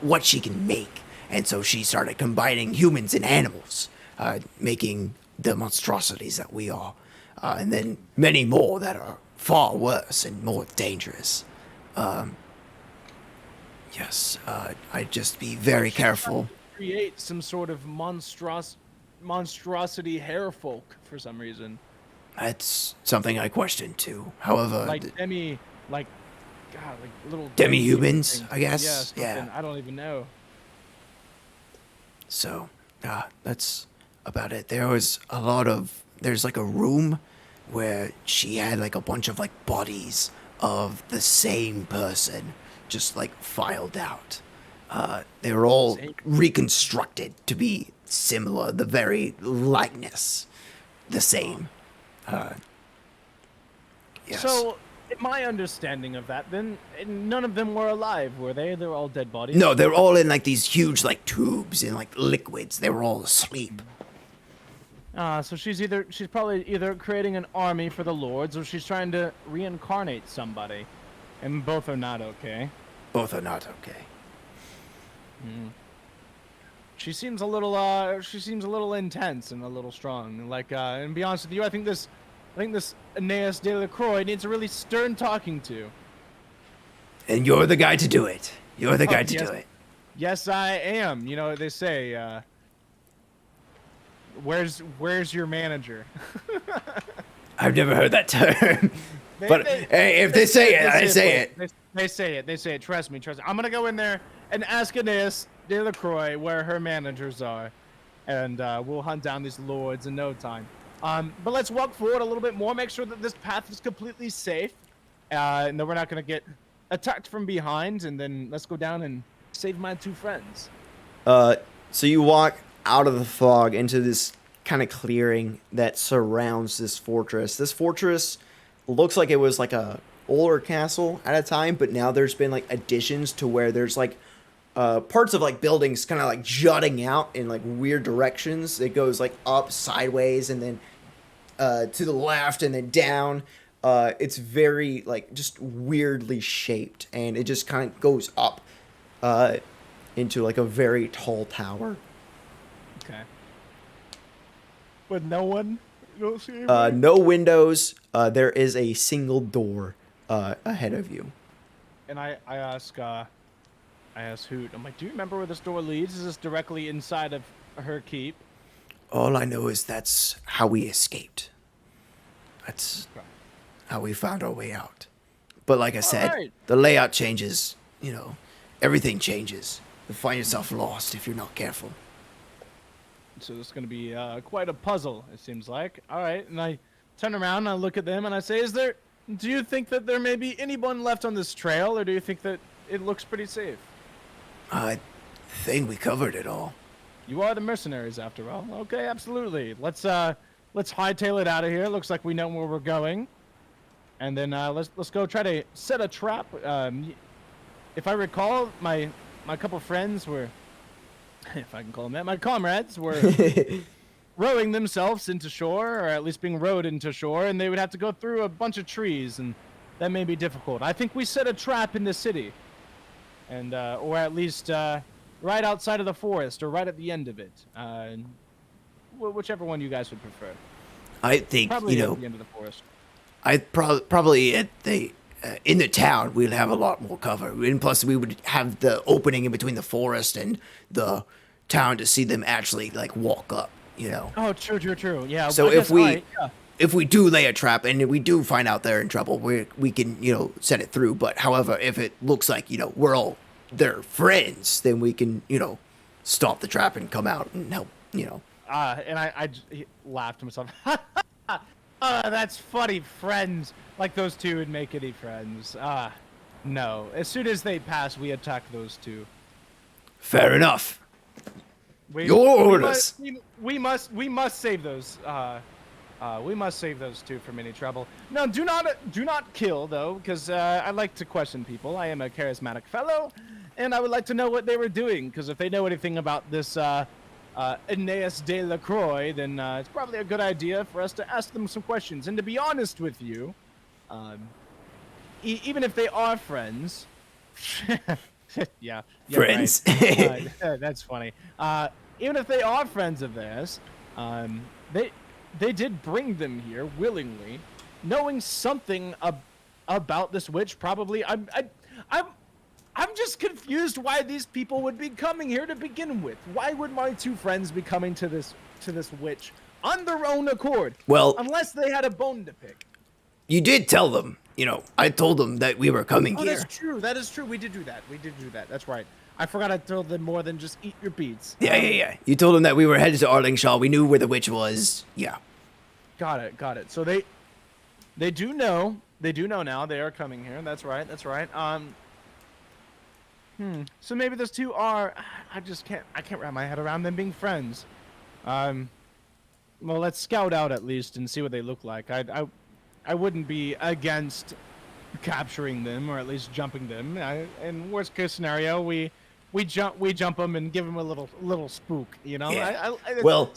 what she can make, and so she started combining humans and animals, making the monstrosities that we are, and then many more that are far worse and more dangerous. Yes, I'd just be very careful. Create some sort of monstrosity hair folk for some reason. That's something I question too. However, little demi-humans, I guess. Yeah. I don't even know. So, that's about it. There's like a room where she had like a bunch of like bodies of the same person just like filed out. They were all reconstructed to be similar, the very likeness, the same. Yes. So, my understanding of that, then none of them were alive, were they? They were all dead bodies. No, they're all in like these huge like tubes and like liquids. They were all asleep. So she's probably either creating an army for the lords, or she's trying to reincarnate somebody, and both are not okay. Both are not okay. She seems a little intense and a little strong. Like, and to be honest with you, I think this Aeneas de la Croix needs a really stern talking to. And you're the guy to do it. You're the guy to do it. Yes, I am. They say, where's your manager? I've never heard that term. Hey, if they say it, I say it. They say it. Trust me. I'm gonna go in there and ask Aeneas de la Croix where her managers are, and we'll hunt down these lords in no time. But let's walk forward a little bit more, make sure that this path is completely safe, and that we're not gonna get attacked from behind, and then let's go down and save my two friends. So you walk out of the fog into this kind of clearing that surrounds this fortress. This fortress looks like it was like a older castle at a time, but now there's been like additions to where there's like parts of like buildings kind of like jutting out in like weird directions. It goes like up, sideways, and then to the left, and then down. It's very like just weirdly shaped, and it just kind of goes up into like a very tall tower. Okay. With no one You don't see anybody? No windows. There is a single door ahead of you. And I ask Hoot. I'm like, do you remember where this door leads? Is this directly inside of her keep? All I know is that's how we escaped. That's how we found our way out. But like I said, right. the layout changes, you know, everything changes. You'll find yourself lost if you're not careful. So this is gonna be quite a puzzle, it seems like. All right, and I turn around and I look at them and I say, do you think that there may be anyone left on this trail, or do you think that it looks pretty safe? I think we covered it all. You are the mercenaries, after all. Okay, absolutely. Let's hightail it out of here. Looks like we know where we're going, and then let's go try to set a trap. If I recall, my couple friends were, if I can call them that, my comrades were rowing themselves into shore, or at least being rowed into shore, and they would have to go through a bunch of trees, and that may be difficult. I think we set a trap in the city, and or at least right outside of the forest, or right at the end of it. Whichever one you guys would prefer. I think, Probably you know, at the end of the forest. I probably at the in the town we'd have a lot more cover, and plus we would have the opening in between the forest and the town to see them actually like walk up. You know. Oh, true. Yeah. So I guess, alright, yeah. if we do lay a trap and we do find out they're in trouble, we can, you know, set it through. But however, if it looks like, you know, we're all their friends, then we can, you know, stop the trap and come out and help, you know. And he laughed to myself. That's funny, friends. Like those two would make any friends. No. As soon as they pass, we attack those two. Fair enough. Your orders. We must save those. We must save those two from any trouble. No, do not kill though, because I like to question people. I am a charismatic fellow, and I would like to know what they were doing. Because if they know anything about this Aeneas de la Croix, then it's probably a good idea for us to ask them some questions. And to be honest with you, even if they are friends, yeah, Friends. right. That's funny. Even if they are friends of theirs, they did bring them here willingly, knowing something about this witch. Probably, I'm just confused why these people would be coming here to begin with. Why would my two friends be coming to this witch on their own accord? Well, unless they had a bone to pick. You did tell them, you know, I told them that we were coming here. That's true. That is true. We did do that. That's right. I forgot I told them more than just eat your beets. Yeah. You told them that we were headed to Arlingshaw. We knew where the witch was. Yeah. Got it. So they do know. They do know now. They are coming here. That's right. So maybe those two are. I can't wrap my head around them being friends. Well, let's scout out at least and see what they look like. I wouldn't be against capturing them, or at least jumping them. In worst case scenario, we jump them and give them a little spook, you know. Yeah.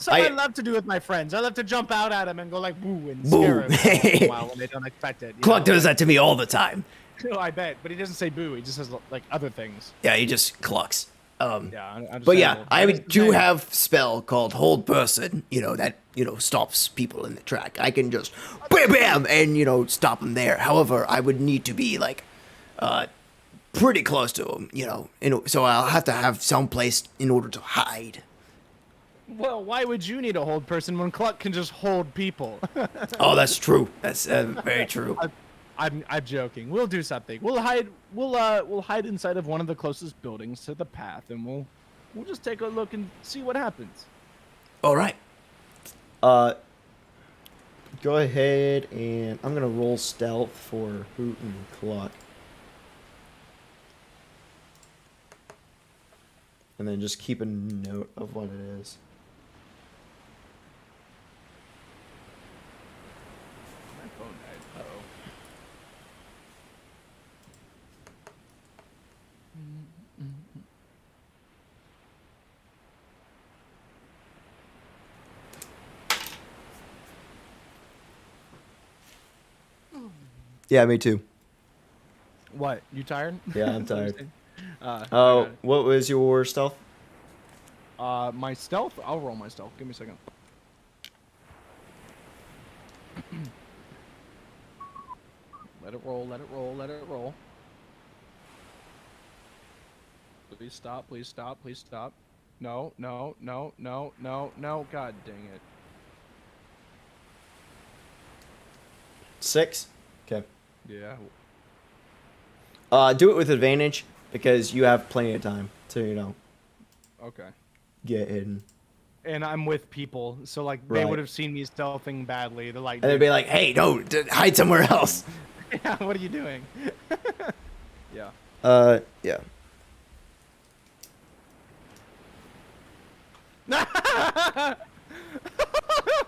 I love to do with my friends. I love to jump out at them and go like boo and scare them for a while when they don't expect it. Clark does that to me all the time. No, I bet, but he doesn't say boo. He just says like other things. Yeah, he just clucks. But yeah, I do have spell called Hold Person, you know, that, you know, stops people in the track. I can just bam, bam, and, you know, stop them there. However, I would need to be, like, pretty close to them, you know, so I'll have to have some place in order to hide. Well, why would you need a hold person when Cluck can just hold people? Oh, that's true. That's very true. I'm joking. We'll do something. We'll hide inside of one of the closest buildings to the path, and we'll just take a look and see what happens. All right. Go ahead, and I'm gonna roll stealth for Hoot and Cluck, and then just keep a note of what it is. My phone died. Uh-oh. Yeah, me too. What? You tired? Yeah, I'm tired. Oh, What was your stealth? my stealth? I'll roll my stealth. Give me a second. Let it roll. Let it roll. Let it roll. Please stop. Please stop. Please stop. No. No. No. No. No. No. God dang it. 6. Okay. Yeah. Do it with advantage because you have plenty of time to Okay. get hidden. And I'm with people, so like they Right. would have seen me stealthing badly. They're like, And they'd be like, "Hey, no, hide somewhere else." yeah, what are you doing? Yeah. Yeah.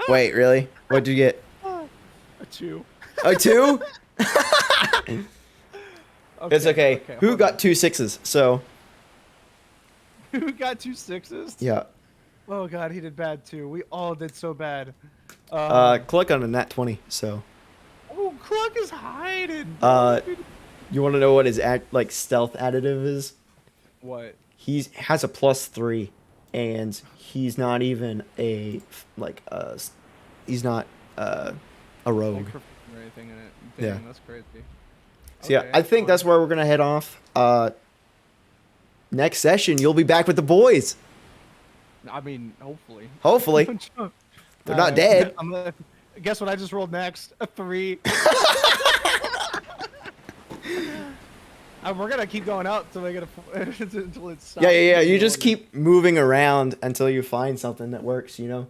Wait, really? What'd you get? A 2. A 2? It's okay. Who hold got on. 2 6s? So Who got 2 6s? yeah. Oh god, he did bad too. We all did so bad. Click on a nat 20. So Oh, Cluck is hiding. you want to know what his stealth additive is? What? He has a +3, and he's not even he's not a rogue. Like, or anything in it. Dang, Yeah. That's crazy. So yeah, Okay, I think fine. that's where we're gonna head off. Next session, you'll be back with the boys. I mean, hopefully. Hopefully, they're not dead. Guess what I just rolled next? A 3. We're gonna keep going up till we get until it stops. Yeah. You just keep moving around until you find something that works. Because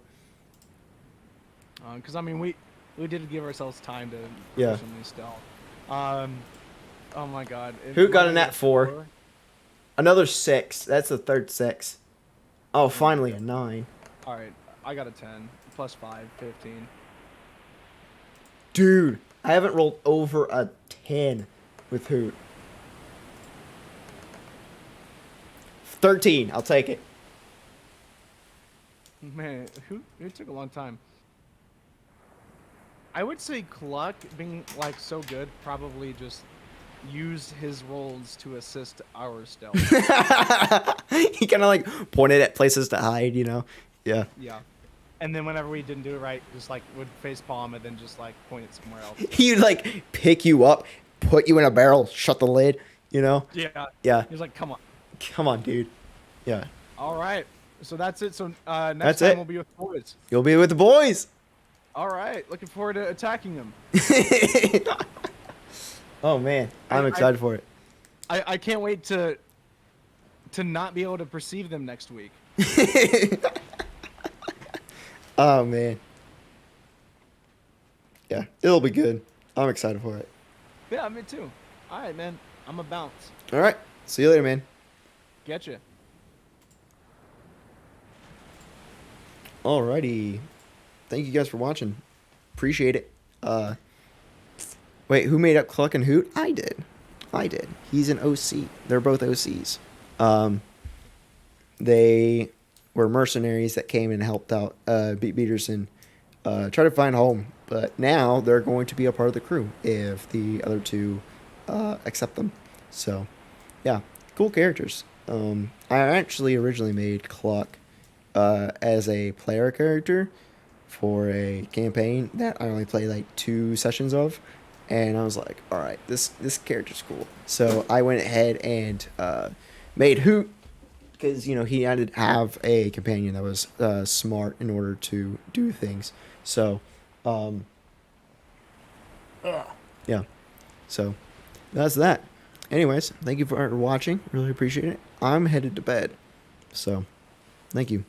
I mean, we did give ourselves time to Yeah. efficiently stealth. Oh my god. Who got a nat 4? Another 6. That's the third 6. Oh, finally a 9. All right, I got a 10 plus 5, 15. Dude, I haven't rolled over a 10 with Hoot. 13. I'll take it. Man, it took a long time. I would say Cluck, being like so good, probably just used his rolls to assist our stealth. He kind of pointed at places to hide. Yeah. Yeah. And then whenever we didn't do it right, just would face palm and then just point it somewhere else. He'd pick you up, put you in a barrel, shut the lid. Yeah. Yeah. He was like, "Come on." Come on, dude. Yeah. All right. So that's it. So next That's time it. we'll be with boys. You'll be with the boys. All right. Looking forward to attacking them. Oh man, I'm I- excited for it. I can't wait to not be able to perceive them next week. Oh man. Yeah, it'll be good. I'm excited for it. Yeah, me too. All right, man. I'm a bounce. All right. See you later, man. Getcha. Alrighty. Thank you guys for watching. Appreciate it. Wait, who made up Cluck and Hoot? I did. He's an OC. They're both OCs. They were mercenaries that came and helped out Beet Beeterson try to find home. But now they're going to be a part of the crew if the other two accept them. So, yeah, cool characters. I actually originally made Cluck as a player character for a campaign that I only played 2 sessions of, and I was like, all right, this character's cool. So I went ahead and made Hoot because he had to have a companion that was smart in order to do things. So yeah, so that's that. Anyways, thank you for watching. Really appreciate it. I'm headed to bed, so thank you.